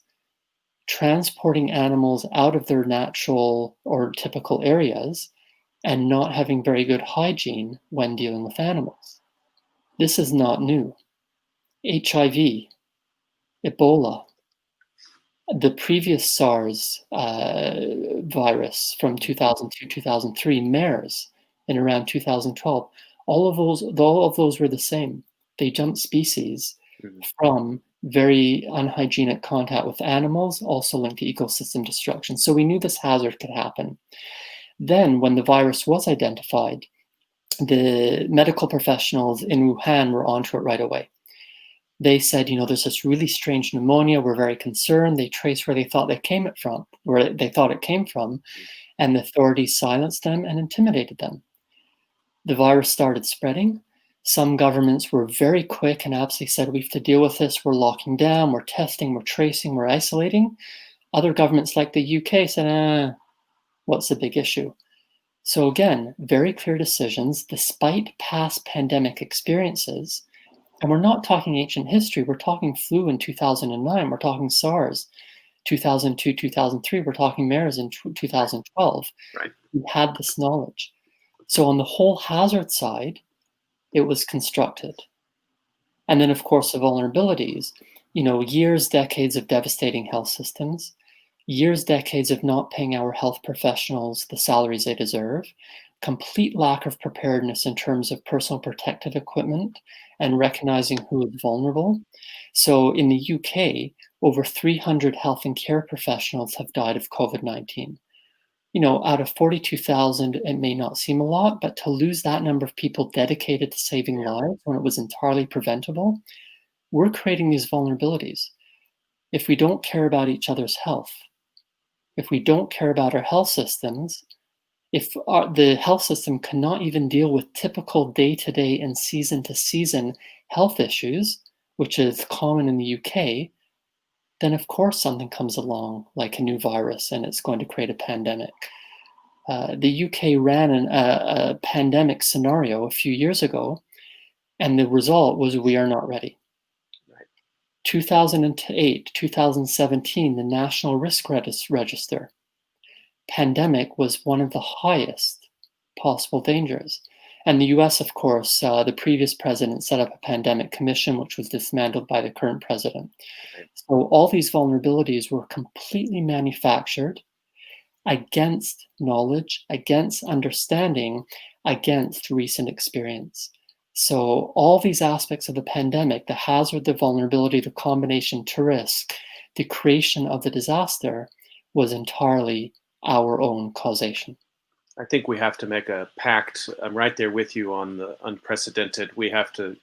transporting animals out of their natural or typical areas, and not having very good hygiene when dealing with animals. This is not new. HIV, Ebola, the previous SARS virus from 2002, 2003, MERS in around 2012, all of those were the same. They jumped species from very unhygienic contact with animals, also linked to ecosystem destruction. So we knew this hazard could happen. Then, when the virus was identified, the medical professionals in Wuhan were onto it right away. They said, there's this really strange pneumonia. We're very concerned. They traced where they thought it came from, and the authorities silenced them and intimidated them. The virus started spreading. Some governments were very quick and absolutely said, we have to deal with this. We're locking down, we're testing, we're tracing, we're isolating. Other governments like the UK said, what's the big issue? So again, very clear decisions despite past pandemic experiences. And we're not talking ancient history. We're talking flu in 2009. We're talking SARS, 2002, 2003. We're talking MERS in 2012. Right. We had this knowledge. So on the whole hazard side, it was constructed. And then, of course, the vulnerabilities, years, decades of devastating health systems, years, decades of not paying our health professionals the salaries they deserve, complete lack of preparedness in terms of personal protective equipment and recognizing who is vulnerable. So in the UK, over 300 health and care professionals have died of COVID-19. Out of 42,000, it may not seem a lot, but to lose that number of people dedicated to saving lives when it was entirely preventable, we're creating these vulnerabilities. If we don't care about each other's health, if we don't care about our health systems, if the health system cannot even deal with typical day-to-day and season-to-season health issues, which is common in the UK, then of course something comes along like a new virus and it's going to create a pandemic. The UK ran a pandemic scenario a few years ago, and the result was we are not ready. Right. 2008, 2017, the National Risk Register. Pandemic was one of the highest possible dangers. And the US, of course, the previous president set up a pandemic commission, which was dismantled by the current president. Right. So all these vulnerabilities were completely manufactured against knowledge, against understanding, against recent experience. So all these aspects of the pandemic, the hazard, the vulnerability, the combination to risk, the creation of the disaster was entirely our own causation. I think we have to make a pact. I'm right there with you on the unprecedented. We have to,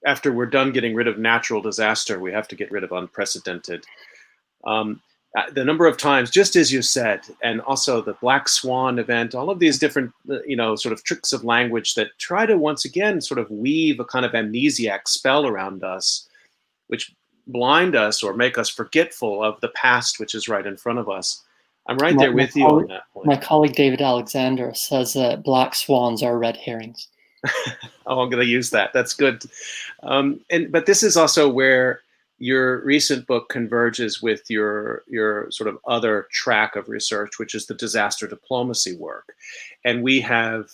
after we're done getting rid of natural disaster, we have to get rid of unprecedented. The number of times, just as you said, and also the Black Swan event, all of these different, sort of tricks of language that try to once again sort of weave a kind of amnesiac spell around us, which blind us or make us forgetful of the past, which is right in front of us. I'm right there with you on that point. My colleague David Alexander says that black swans are red herrings. Oh, I'm going to use that. That's good. But this is also where your recent book converges with your sort of other track of research, which is the disaster diplomacy work. And we have,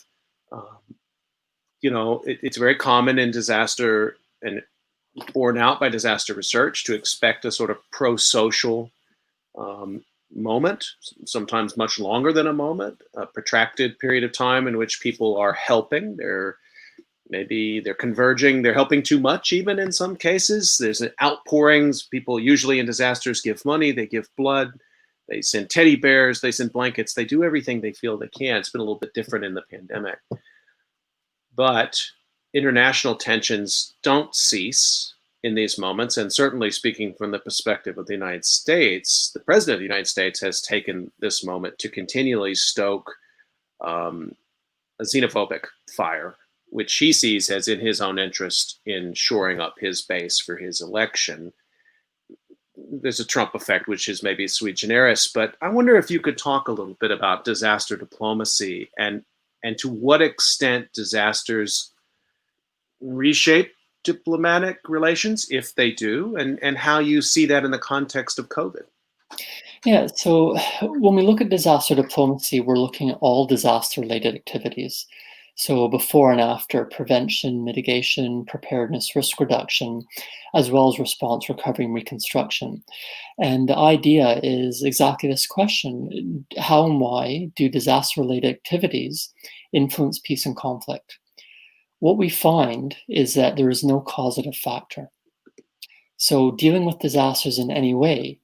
it's very common in disaster and borne out by disaster research to expect a sort of pro-social moment, sometimes much longer than a moment, a protracted period of time in which people are helping. Maybe they're converging, they're helping too much even in some cases. There's outpourings. People usually in disasters give money, they give blood, they send teddy bears, they send blankets, they do everything they feel they can. It's been a little bit different in the pandemic. But international tensions don't cease in these moments. And certainly speaking from the perspective of the United States, the president of the United States has taken this moment to continually stoke a xenophobic fire, which he sees as in his own interest in shoring up his base for his election. There's a Trump effect, which is maybe sui generis, but I wonder if you could talk a little bit about disaster diplomacy and to what extent disasters reshape diplomatic relations, if they do, and how you see that in the context of COVID. Yeah, so when we look at disaster diplomacy, we're looking at all disaster-related activities. So before and after, prevention, mitigation, preparedness, risk reduction, as well as response, recovery, and reconstruction. And the idea is exactly this question: how and why do disaster-related activities influence peace and conflict? What we find is that there is no causative factor. So dealing with disasters in any way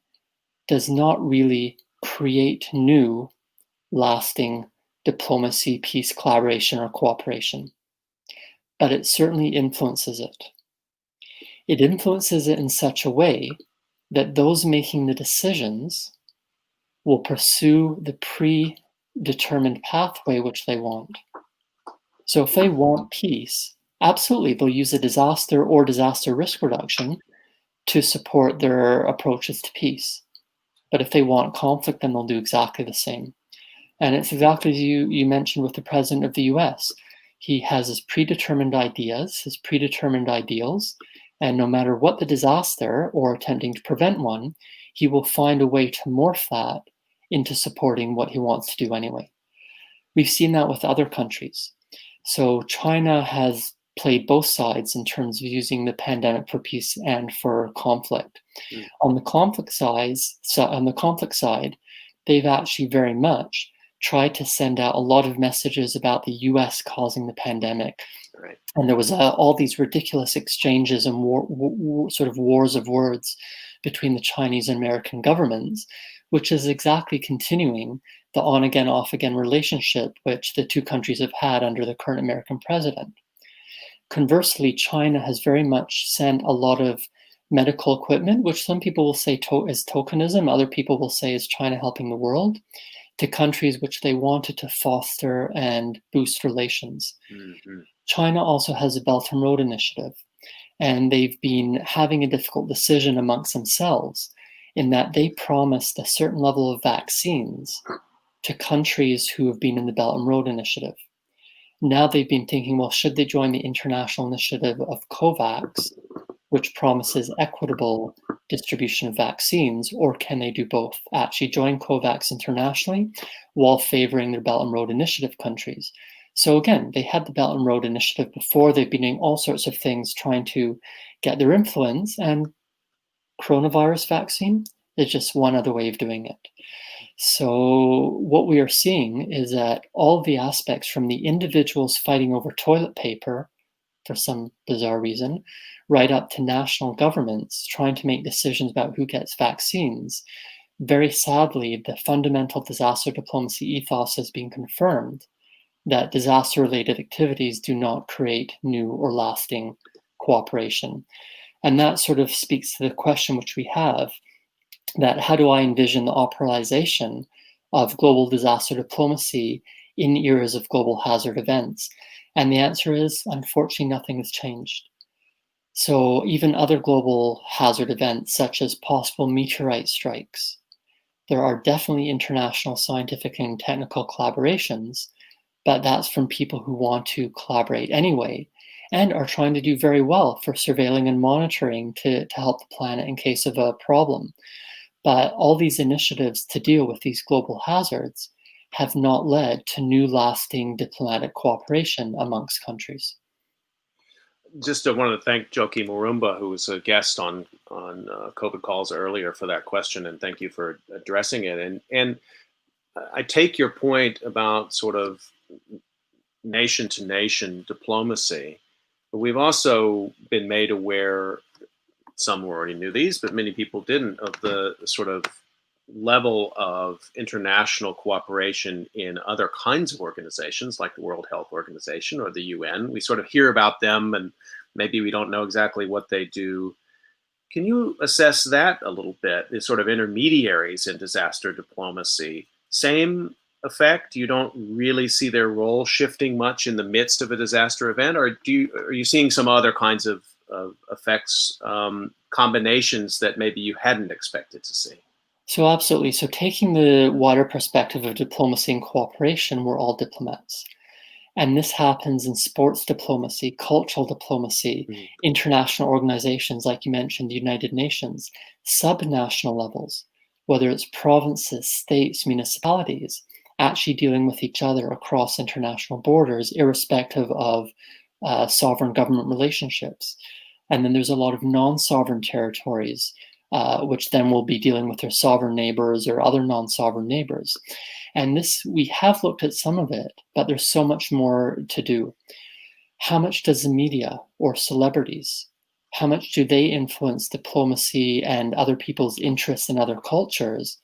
does not really create new, lasting diplomacy, peace, collaboration, or cooperation, but it certainly influences it. It influences it in such a way that those making the decisions will pursue the predetermined pathway which they want. So if they want peace, absolutely, they'll use a disaster or disaster risk reduction to support their approaches to peace. But if they want conflict, then they'll do exactly the same. And it's exactly as you mentioned with the president of the US. He has his predetermined ideas, his predetermined ideals, and no matter what the disaster or attempting to prevent one, he will find a way to morph that into supporting what he wants to do anyway. We've seen that with other countries. So China has played both sides in terms of using the pandemic for peace and for conflict. On the conflict side, they've actually very much tried to send out a lot of messages about the US causing the pandemic. Right. And there was all these ridiculous exchanges and sort of wars of words between the Chinese and American governments, which is exactly continuing the on again, off again relationship which the two countries have had under the current American president. Conversely, China has very much sent a lot of medical equipment, which some people will say is tokenism, other people will say is China helping the world, to countries which they wanted to foster and boost relations. Mm-hmm. China also has a Belt and Road Initiative, and they've been having a difficult decision amongst themselves in that they promised a certain level of vaccines to countries who have been in the Belt and Road Initiative. Now they've been thinking, well, should they join the international initiative of COVAX, which promises equitable distribution of vaccines, or can they do both? Actually join COVAX internationally while favoring their Belt and Road Initiative countries. So again, they had the Belt and Road Initiative before. They've been doing all sorts of things trying to get their influence, and coronavirus vaccine is just one other way of doing it. So what we are seeing is that all the aspects, from the individuals fighting over toilet paper for some bizarre reason, right up to national governments trying to make decisions about who gets vaccines, very sadly, the fundamental disaster diplomacy ethos has been confirmed that disaster-related activities do not create new or lasting cooperation. And that sort of speaks to the question which we have, that how do I envision the operationalization of global disaster diplomacy in eras of global hazard events? And the answer is, unfortunately, nothing has changed. So even other global hazard events, such as possible meteorite strikes, there are definitely international scientific and technical collaborations, but that's from people who want to collaborate anyway and are trying to do very well for surveilling and monitoring to help the planet in case of a problem. But all these initiatives to deal with these global hazards have not led to new lasting diplomatic cooperation amongst countries. Just wanted to thank Joki Marumba, who was a guest on COVID calls earlier, for that question, and thank you for addressing it. And I take your point about sort of nation to nation diplomacy, but we've also been made aware, some already knew these, but many people didn't, of the sort of level of international cooperation in other kinds of organizations like the World Health Organization or the UN. We sort of hear about them and maybe we don't know exactly what they do. Can you assess that a little bit, the sort of intermediaries in disaster diplomacy? Same effect? You don't really see their role shifting much in the midst of a disaster event, or are you seeing some other kinds of effects, combinations that maybe you hadn't expected to see? So absolutely. So taking the wider perspective of diplomacy and cooperation, we're all diplomats. And this happens in sports diplomacy, cultural diplomacy, international organizations, like you mentioned, the United Nations, subnational levels, whether it's provinces, states, municipalities, actually dealing with each other across international borders, irrespective of sovereign government relationships. And then there's a lot of non-sovereign territories, which then will be dealing with their sovereign neighbors or other non-sovereign neighbors. And this, we have looked at some of it, but there's so much more to do. How much does the media or celebrities, how much do they influence diplomacy and other people's interests in other cultures,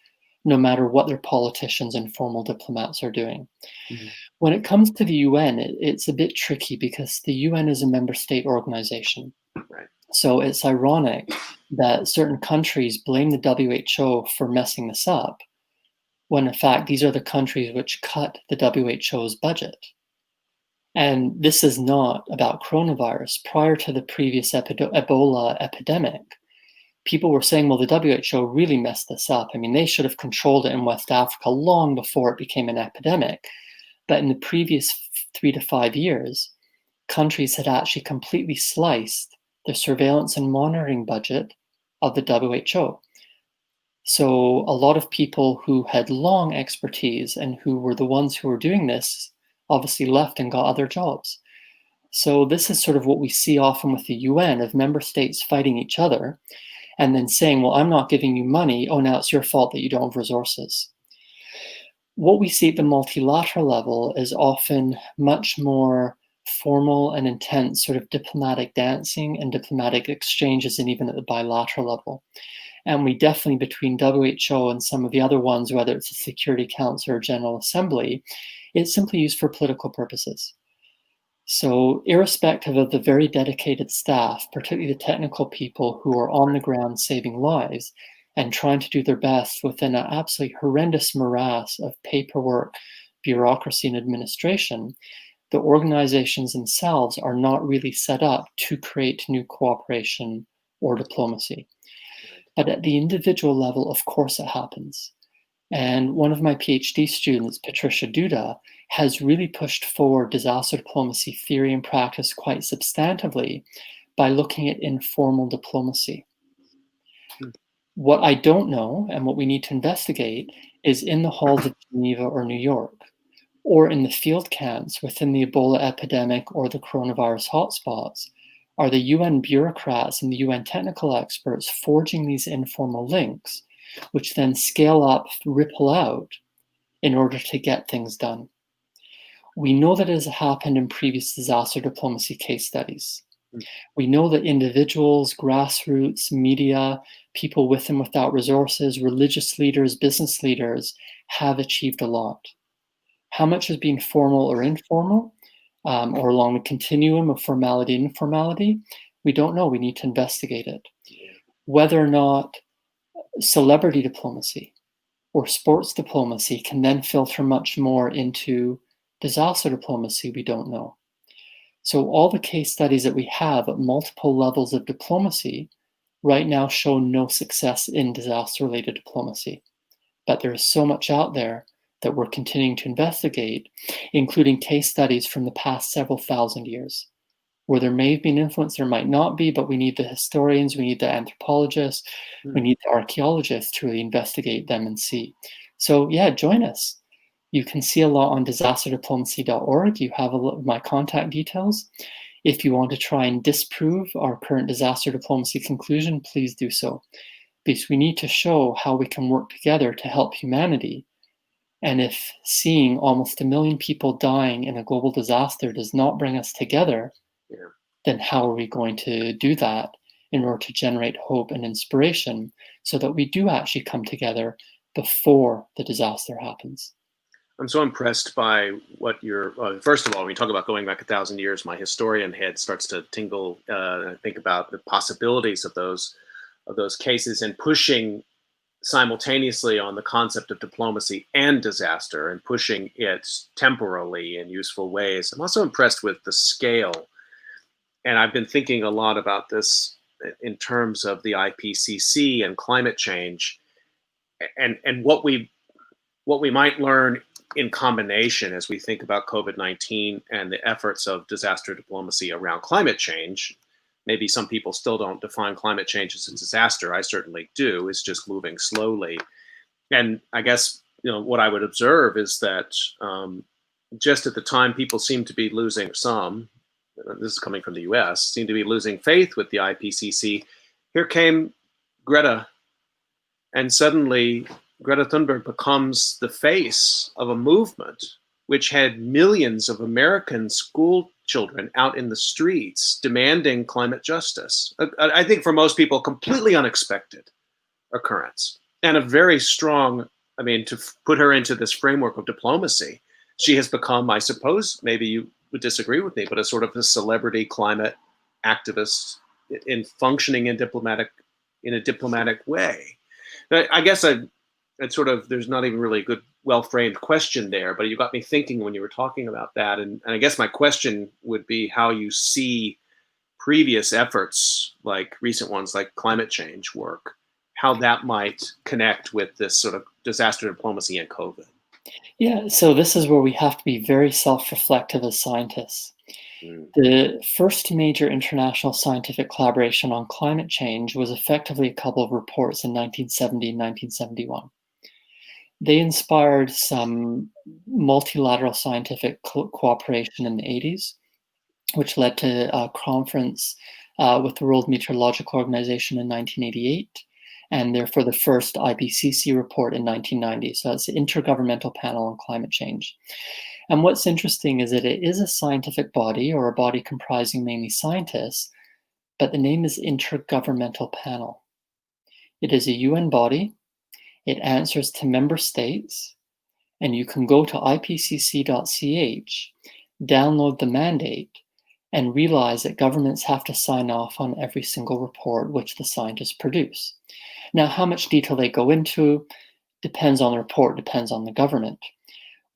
no matter what their politicians and formal diplomats are doing? Mm-hmm. When it comes to the UN, it's a bit tricky because the UN is a member state organization. Right. So it's ironic that certain countries blame the WHO for messing this up, when in fact these are the countries which cut the WHO's budget. And this is not about coronavirus. Prior to the previous Ebola epidemic, people were saying, well, the WHO really messed this up. I mean, they should have controlled it in West Africa long before it became an epidemic. But in the previous 3 to 5 years, countries had actually completely sliced the surveillance and monitoring budget of the WHO. So a lot of people who had long expertise and who were the ones who were doing this obviously left and got other jobs. So this is sort of what we see often with the UN, of member states fighting each other and then saying, well, I'm not giving you money. Oh, now it's your fault that you don't have resources. What we see at the multilateral level is often much more formal and intense sort of diplomatic dancing and diplomatic exchanges, and even at the bilateral level. And we definitely, between WHO and some of the other ones, whether it's the Security Council or General Assembly, it's simply used for political purposes. So irrespective of the very dedicated staff, particularly the technical people who are on the ground saving lives and trying to do their best within an absolutely horrendous morass of paperwork, bureaucracy, and administration, the organizations themselves are not really set up to create new cooperation or diplomacy. But at the individual level, of course, it happens. And one of my PhD students, Patricia Duda, has really pushed forward disaster diplomacy theory and practice quite substantively by looking at informal diplomacy. What I don't know, and what we need to investigate, is in the halls of Geneva or New York, or in the field camps within the Ebola epidemic or the coronavirus hotspots, are the UN bureaucrats and the UN technical experts forging these informal links, which then scale up, ripple out, in order to get things done. We know that it has happened in previous disaster diplomacy case studies. We know that individuals, grassroots, media, people with and without resources, religious leaders, business leaders have achieved a lot. How much has been formal or informal, or along the continuum of formality and informality? We don't know. We need to investigate it. Whether or not celebrity diplomacy or sports diplomacy can then filter much more into disaster diplomacy, we don't know. So all the case studies that we have at multiple levels of diplomacy right now show no success in disaster-related diplomacy. But there is so much out there that we're continuing to investigate, including case studies from the past several thousand years, where there may have been influence, there might not be, but we need the historians, we need the anthropologists, we need the archaeologists to really investigate them and see. So yeah, join us. You can see a lot on disasterdiplomacy.org. You have my contact details. If you want to try and disprove our current disaster diplomacy conclusion, please do so. Because we need to show how we can work together to help humanity. And if seeing almost 1 million people dying in a global disaster does not bring us together, then how are we going to do that in order to generate hope and inspiration so that we do actually come together before the disaster happens? I'm so impressed by what you're, first of all, when you talk about going back 1,000 years, my historian head starts to tingle. I think about the possibilities of those cases and pushing simultaneously on the concept of diplomacy and disaster and pushing it temporally in useful ways. I'm also impressed with the scale. And I've been thinking a lot about this in terms of the IPCC and climate change and what we might learn in combination as we think about COVID-19 and the efforts of disaster diplomacy around climate change. Maybe some people still don't define climate change as a disaster. I certainly do. It's just moving slowly. And I guess, what I would observe is that just at the time people seem to be losing this is coming from the US, seem to be losing faith with the IPCC, here came Greta. And suddenly Greta Thunberg becomes the face of a movement which had millions of American school children out in the streets demanding climate justice. I think for most people, completely unexpected occurrence and a very strong, to put her into this framework of diplomacy, she has become, I suppose, maybe you would disagree with me, but a sort of a celebrity climate activist in functioning in a diplomatic way. I guess it's sort of, there's not even really a good, well-framed question there, but you got me thinking when you were talking about that. And I guess my question would be how you see previous efforts, like recent ones like climate change work, how that might connect with this sort of disaster diplomacy and COVID. Yeah, so this is where we have to be very self-reflective as scientists. Mm. The first major international scientific collaboration on climate change was effectively a couple of reports in 1970 and 1971. They inspired some multilateral scientific cooperation in the 80s, which led to a conference with the World Meteorological Organization in 1988, and therefore the first IPCC report in 1990. So that's the Intergovernmental Panel on Climate Change. And what's interesting is that it is a scientific body, or a body comprising mainly scientists, but the name is Intergovernmental Panel. It is a UN body. It answers to member states, and you can go to ipcc.ch, download the mandate, and realize that governments have to sign off on every single report which the scientists produce. Now, how much detail they go into depends on the report, depends on the government.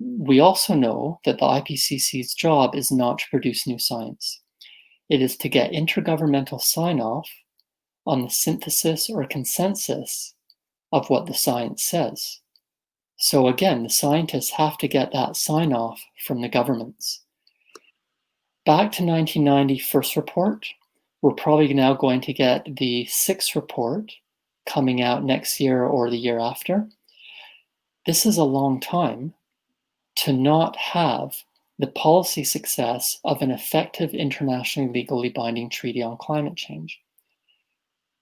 We also know that the IPCC's job is not to produce new science. It is to get intergovernmental sign-off on the synthesis or consensus of what the science says. So again, the scientists have to get that sign-off from the governments. Back to 1990 first report, we're probably now going to get the sixth report coming out next year or the year after. This is a long time to not have the policy success of an effective internationally legally binding treaty on climate change.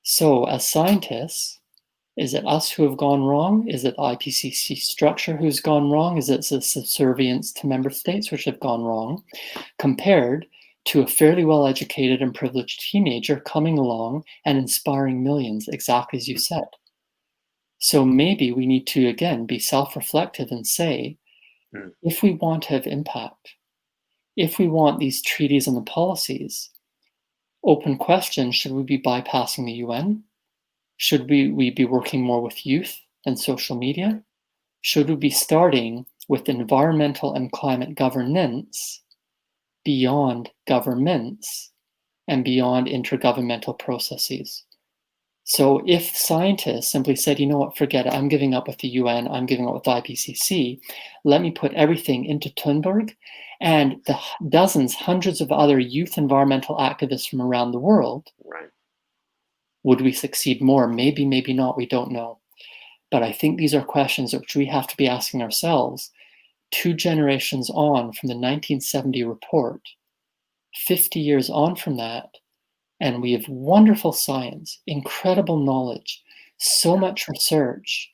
So as scientists, is it us who have gone wrong? Is it the IPCC structure who's gone wrong? Is it the subservience to member states which have gone wrong? Compared to a fairly well-educated and privileged teenager coming along and inspiring millions, exactly as you said. So maybe we need to, again, be self-reflective and say, if we want to have impact, if we want these treaties and the policies, open question, should we be bypassing the UN? Should we be working more with youth and social media? Should we be starting with environmental and climate governance beyond governments and beyond intergovernmental processes? So if scientists simply said, you know what, forget it, I'm giving up with the UN, I'm giving up with the IPCC, let me put everything into Thunberg and the dozens, hundreds of other youth environmental activists from around the world, right. Would we succeed more? Maybe, maybe not, we don't know. But I think these are questions which we have to be asking ourselves 2 generations on from the 1970 report, 50 years on from that, and we have wonderful science, incredible knowledge, so much research,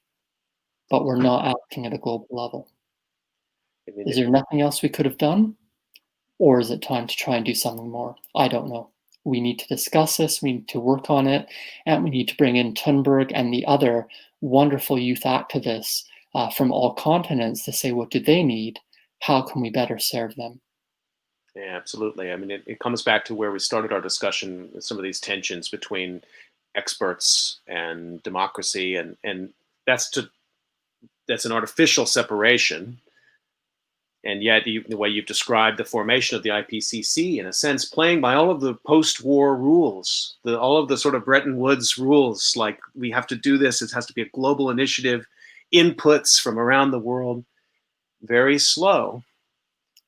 but we're not acting at a global level. Is there nothing else we could have done? Or is it time to try and do something more? I don't know. We need to discuss this, we need to work on it, and we need to bring in Thunberg and the other wonderful youth activists from all continents to say, what do they need? How can we better serve them? Yeah, absolutely. I mean, it comes back to where we started our discussion with some of these tensions between experts and democracy, and that's an artificial separation. And yet, the way you've described the formation of the IPCC, in a sense, playing by all of the post-war rules, all of the sort of Bretton Woods rules, like we have to do this, it has to be a global initiative, inputs from around the world, very slow.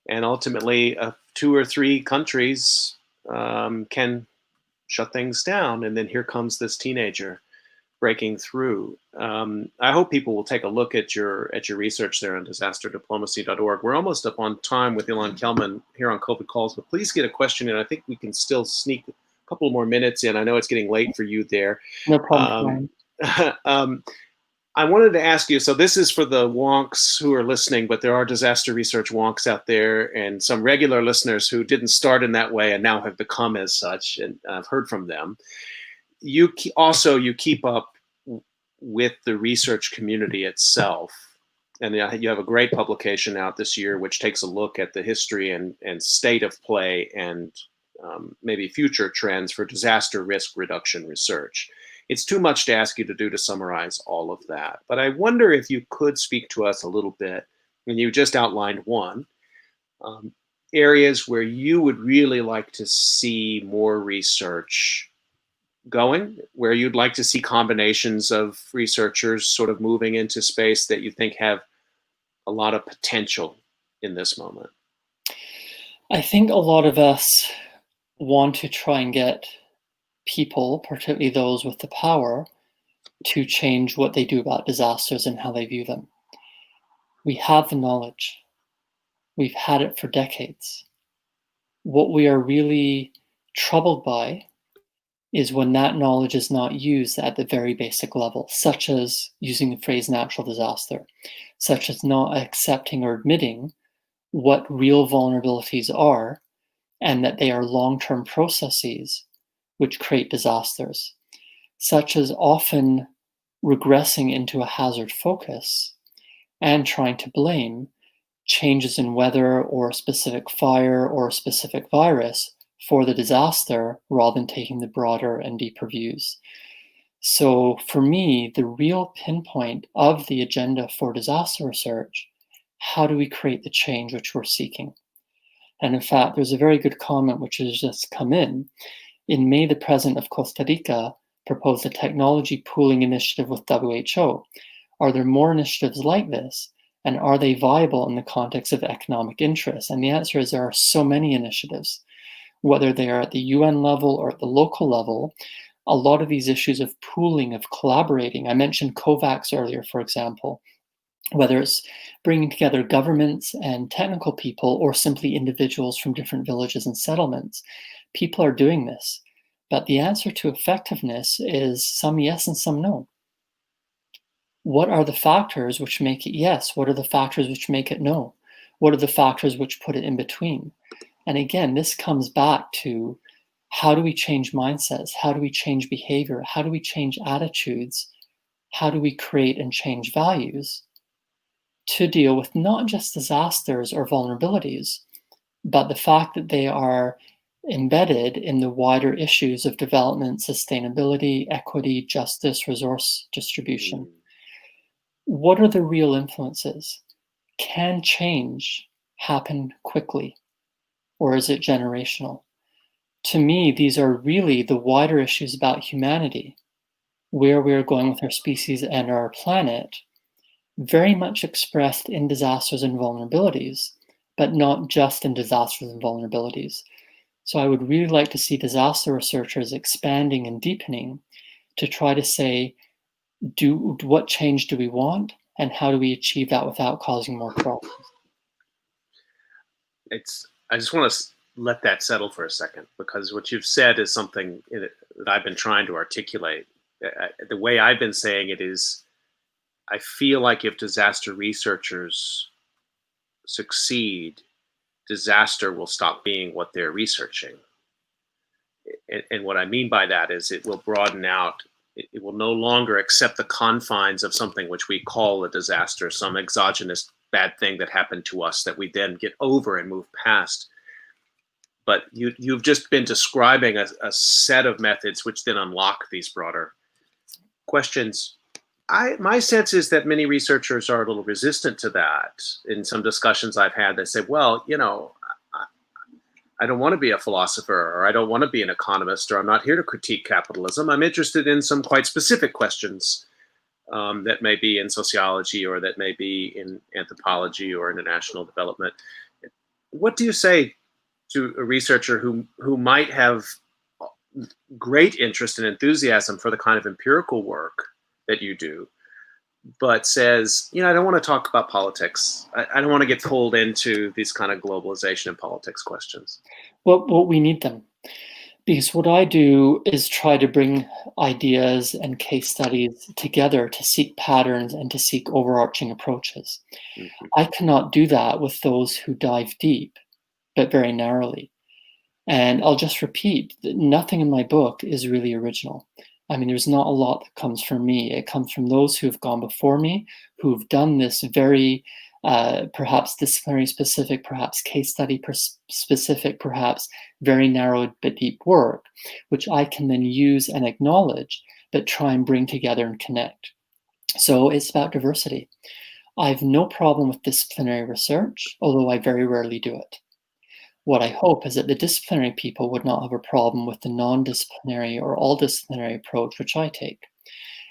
And ultimately, 2 or 3 countries can shut things down. And then here comes this teenager breaking through. I hope people will take a look at your research there on disasterdiplomacy.org. We're almost up on time with Ilan Kelman here on COVID Calls, but please get a question in. I think we can still sneak a couple more minutes in. I know it's getting late for you there. No problem. I wanted to ask you, so this is for the wonks who are listening, but there are disaster research wonks out there and some regular listeners who didn't start in that way and now have become as such, and I've heard from them. You keep up with the research community itself. And you have a great publication out this year, which takes a look at the history and state of play and maybe future trends for disaster risk reduction research. It's too much to ask you to do to summarize all of that, but I wonder if you could speak to us a little bit, and you just outlined one, um, areas where you would really like to see more research going, where you'd like to see combinations of researchers sort of moving into space that you think have a lot of potential in this moment. I think a lot of us want to try and get people, particularly those with the power, to change what they do about disasters and how they view them. We have the knowledge. We've had it for decades. What we are really troubled by is when that knowledge is not used at the very basic level, such as using the phrase natural disaster, such as not accepting or admitting what real vulnerabilities are and that they are long-term processes which create disasters, such as often regressing into a hazard focus and trying to blame changes in weather or a specific fire or a specific virus for the disaster rather than taking the broader and deeper views. So for me, the real pinpoint of the agenda for disaster research, how do we create the change which we're seeking? And in fact, there's a very good comment which has just come in. In May, the president of Costa Rica proposed a technology pooling initiative with WHO. Are there more initiatives like this? And are they viable in the context of economic interest? And the answer is there are so many initiatives, whether they are at the UN level or at the local level. A lot of these issues of pooling, of collaborating, I mentioned COVAX earlier, for example, whether it's bringing together governments and technical people or simply individuals from different villages and settlements. People are doing this, but the answer to effectiveness is some yes and some no. What are the factors which make it yes? What are the factors which make it no? What are the factors which put it in between? And again, this comes back to how do we change mindsets? How do we change behavior? How do we change attitudes? How do we create and change values to deal with not just disasters or vulnerabilities, but the fact that they are embedded in the wider issues of development, sustainability, equity, justice, resource distribution? What are the real influences? Can change happen quickly, or is it generational? To me, these are really the wider issues about humanity, where we are going with our species and our planet, very much expressed in disasters and vulnerabilities, but not just in disasters and vulnerabilities. So I would really like to see disaster researchers expanding and deepening to try to say, what change do we want, and how do we achieve that without causing more problems? I just want to let that settle for a second, because what you've said is something that I've been trying to articulate. The way I've been saying it is, I feel like if disaster researchers succeed, disaster will stop being what they're researching. And what I mean by that is it will broaden out. It will no longer accept the confines of something which we call a disaster, some exogenous bad thing that happened to us that we then get over and move past. But you've just been describing a set of methods which then unlock these broader questions. My sense is that many researchers are a little resistant to that. In some discussions I've had, they say, well, I don't want to be a philosopher, or I don't want to be an economist, or I'm not here to critique capitalism. I'm interested in some quite specific questions that may be in sociology, or that may be in anthropology or international development. What do you say to a researcher who might have great interest and enthusiasm for the kind of empirical work that you do, but says, I don't want to talk about politics. I don't want to get pulled into these kind of globalization and politics questions? Well, we need them. Because what I do is try to bring ideas and case studies together to seek patterns and to seek overarching approaches. Mhm. I cannot do that with those who dive deep, but very narrowly. And I'll just repeat that nothing in my book is really original. I mean, there's not a lot that comes from me. It comes from those who have gone before me, who've done this very perhaps disciplinary specific, perhaps case study specific, perhaps very narrow but deep work, which I can then use and acknowledge, but try and bring together and connect. So it's about diversity. I have no problem with disciplinary research, although I very rarely do it. What I hope is that the disciplinary people would not have a problem with the non-disciplinary or all-disciplinary approach, which I take.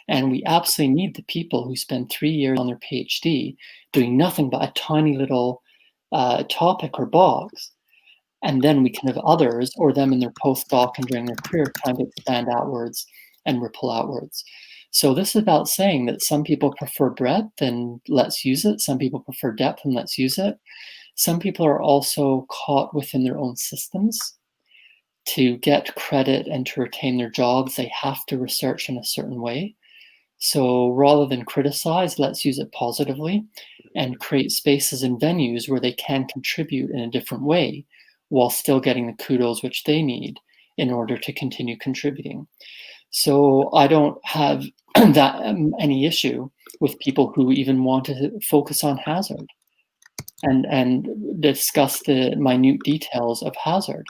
And we absolutely need the people who spend 3 years on their PhD doing nothing but a tiny little topic or box. And then we can have others or them in their postdoc and during their career trying to expand outwards and ripple outwards. So this is about saying that some people prefer breadth and let's use it. Some people prefer depth and let's use it. Some people are also caught within their own systems. To get credit and to retain their jobs, they have to research in a certain way. So rather than criticize, let's use it positively and create spaces and venues where they can contribute in a different way while still getting the kudos which they need in order to continue contributing. So I don't have that any issue with people who even want to focus on hazard and discuss the minute details of hazard.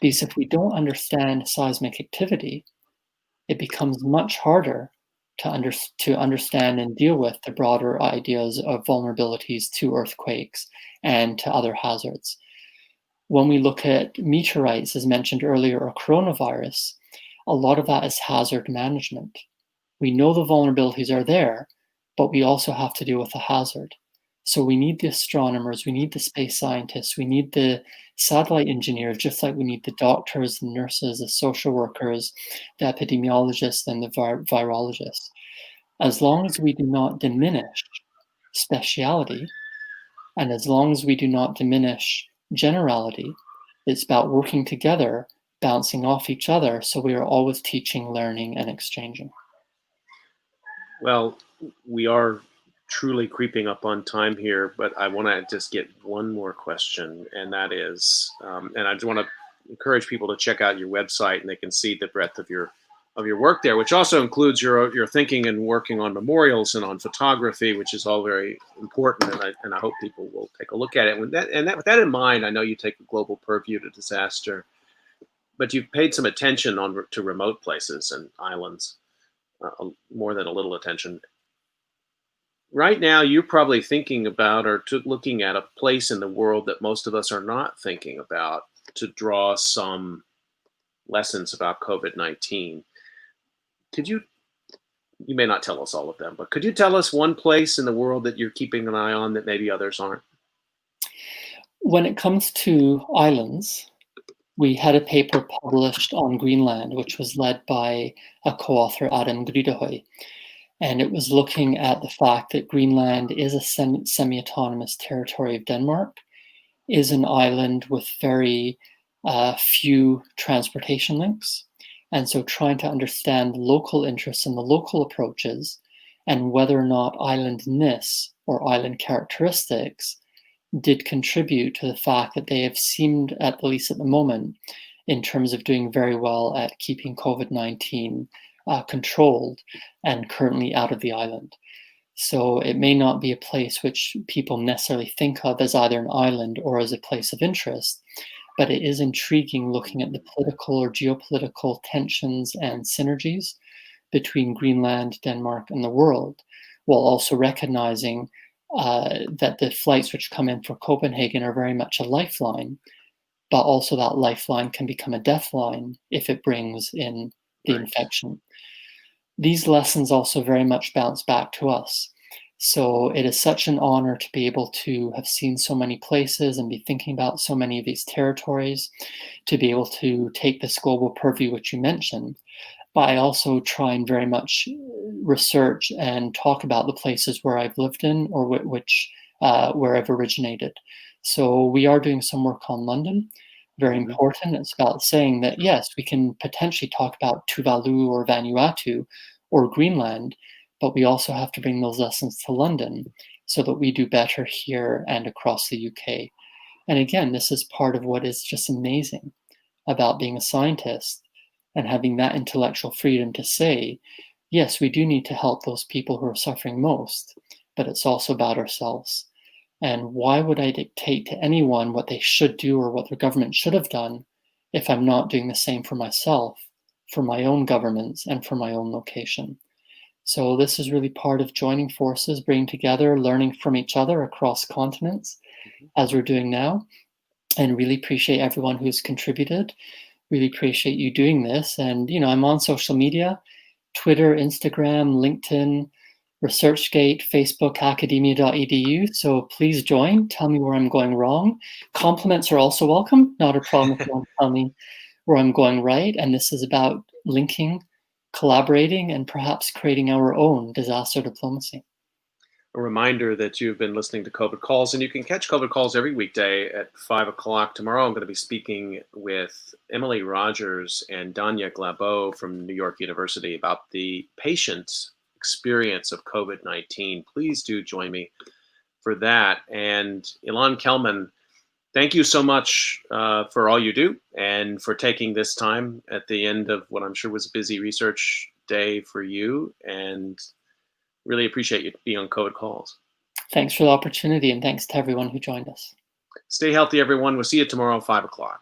Because if we don't understand seismic activity, it becomes much harder to understand and deal with the broader ideas of vulnerabilities to earthquakes and to other hazards. When we look at meteorites, as mentioned earlier, or coronavirus, a lot of that is hazard management. We know the vulnerabilities are there, but we also have to deal with the hazard. So we need the astronomers, we need the space scientists, we need the satellite engineers, just like we need the doctors, the nurses, the social workers, the epidemiologists, and the virologists. As long as we do not diminish speciality, and as long as we do not diminish generality, it's about working together, bouncing off each other, so we are always teaching, learning, and exchanging. Well, we are truly creeping up on time here, but I want to just get one more question, and that is, and I just want to encourage people to check out your website, and they can see the breadth of your work there, which also includes your thinking and working on memorials and on photography, which is all very important, and I hope people will take a look at it. With that in mind, I know you take a global purview to disaster, but you've paid some attention to remote places and islands, more than a little attention. Right now, you're probably thinking about or looking at a place in the world that most of us are not thinking about to draw some lessons about COVID-19. You may not tell us all of them, but could you tell us one place in the world that you're keeping an eye on that maybe others aren't? When it comes to islands, we had a paper published on Greenland, which was led by a co-author, Adam Gridehoy. And it was looking at the fact that Greenland is a semi-autonomous territory of Denmark, is an island with very few transportation links. And so trying to understand local interests and the local approaches and whether or not islandness or island characteristics did contribute to the fact that they have seemed, at least at the moment, in terms of doing very well at keeping COVID-19 controlled and currently out of the island. So it may not be a place which people necessarily think of as either an island or as a place of interest, but it is intriguing looking at the political or geopolitical tensions and synergies between Greenland, Denmark, and the world, while also recognizing that the flights which come in for Copenhagen are very much a lifeline, but also that lifeline can become a death line if it brings in the infection. These lessons also very much bounce back to us. So it is such an honor to be able to have seen so many places and be thinking about so many of these territories, to be able to take this global purview, which you mentioned. But I also try and very much research and talk about the places where I've lived in or where I've originated. So we are doing some work on London. Very important. It's about saying that, yes, we can potentially talk about Tuvalu or Vanuatu or Greenland, but we also have to bring those lessons to London so that we do better here and across the UK. And again, this is part of what is just amazing about being a scientist and having that intellectual freedom to say, yes, we do need to help those people who are suffering most, but it's also about ourselves. And why would I dictate to anyone what they should do or what their government should have done if I'm not doing the same for myself, for my own governments, and for my own location? So this is really part of joining forces, bringing together, learning from each other across continents, Mhm. as we're doing now, and really appreciate everyone who's contributed. Really appreciate you doing this. And, I'm on social media, Twitter, Instagram, LinkedIn, ResearchGate, Facebook, academia.edu. So please join. Tell me where I'm going wrong. Compliments are also welcome. Not a problem if you want to tell me where I'm going right. And this is about linking, collaborating, and perhaps creating our own disaster diplomacy. A reminder that you've been listening to COVID Calls, and you can catch COVID Calls every weekday at 5 o'clock. Tomorrow, I'm going to be speaking with Emily Rogers and Danya Glabo from New York University about the patient experience of COVID 19. Please do join me for that. And Ilan Kelman, thank you so much for all you do and for taking this time at the end of what I'm sure was a busy research day for you. And really appreciate you being on COVID Calls. Thanks for the opportunity, and thanks to everyone who joined us. Stay healthy, everyone. We'll see you tomorrow at 5 o'clock.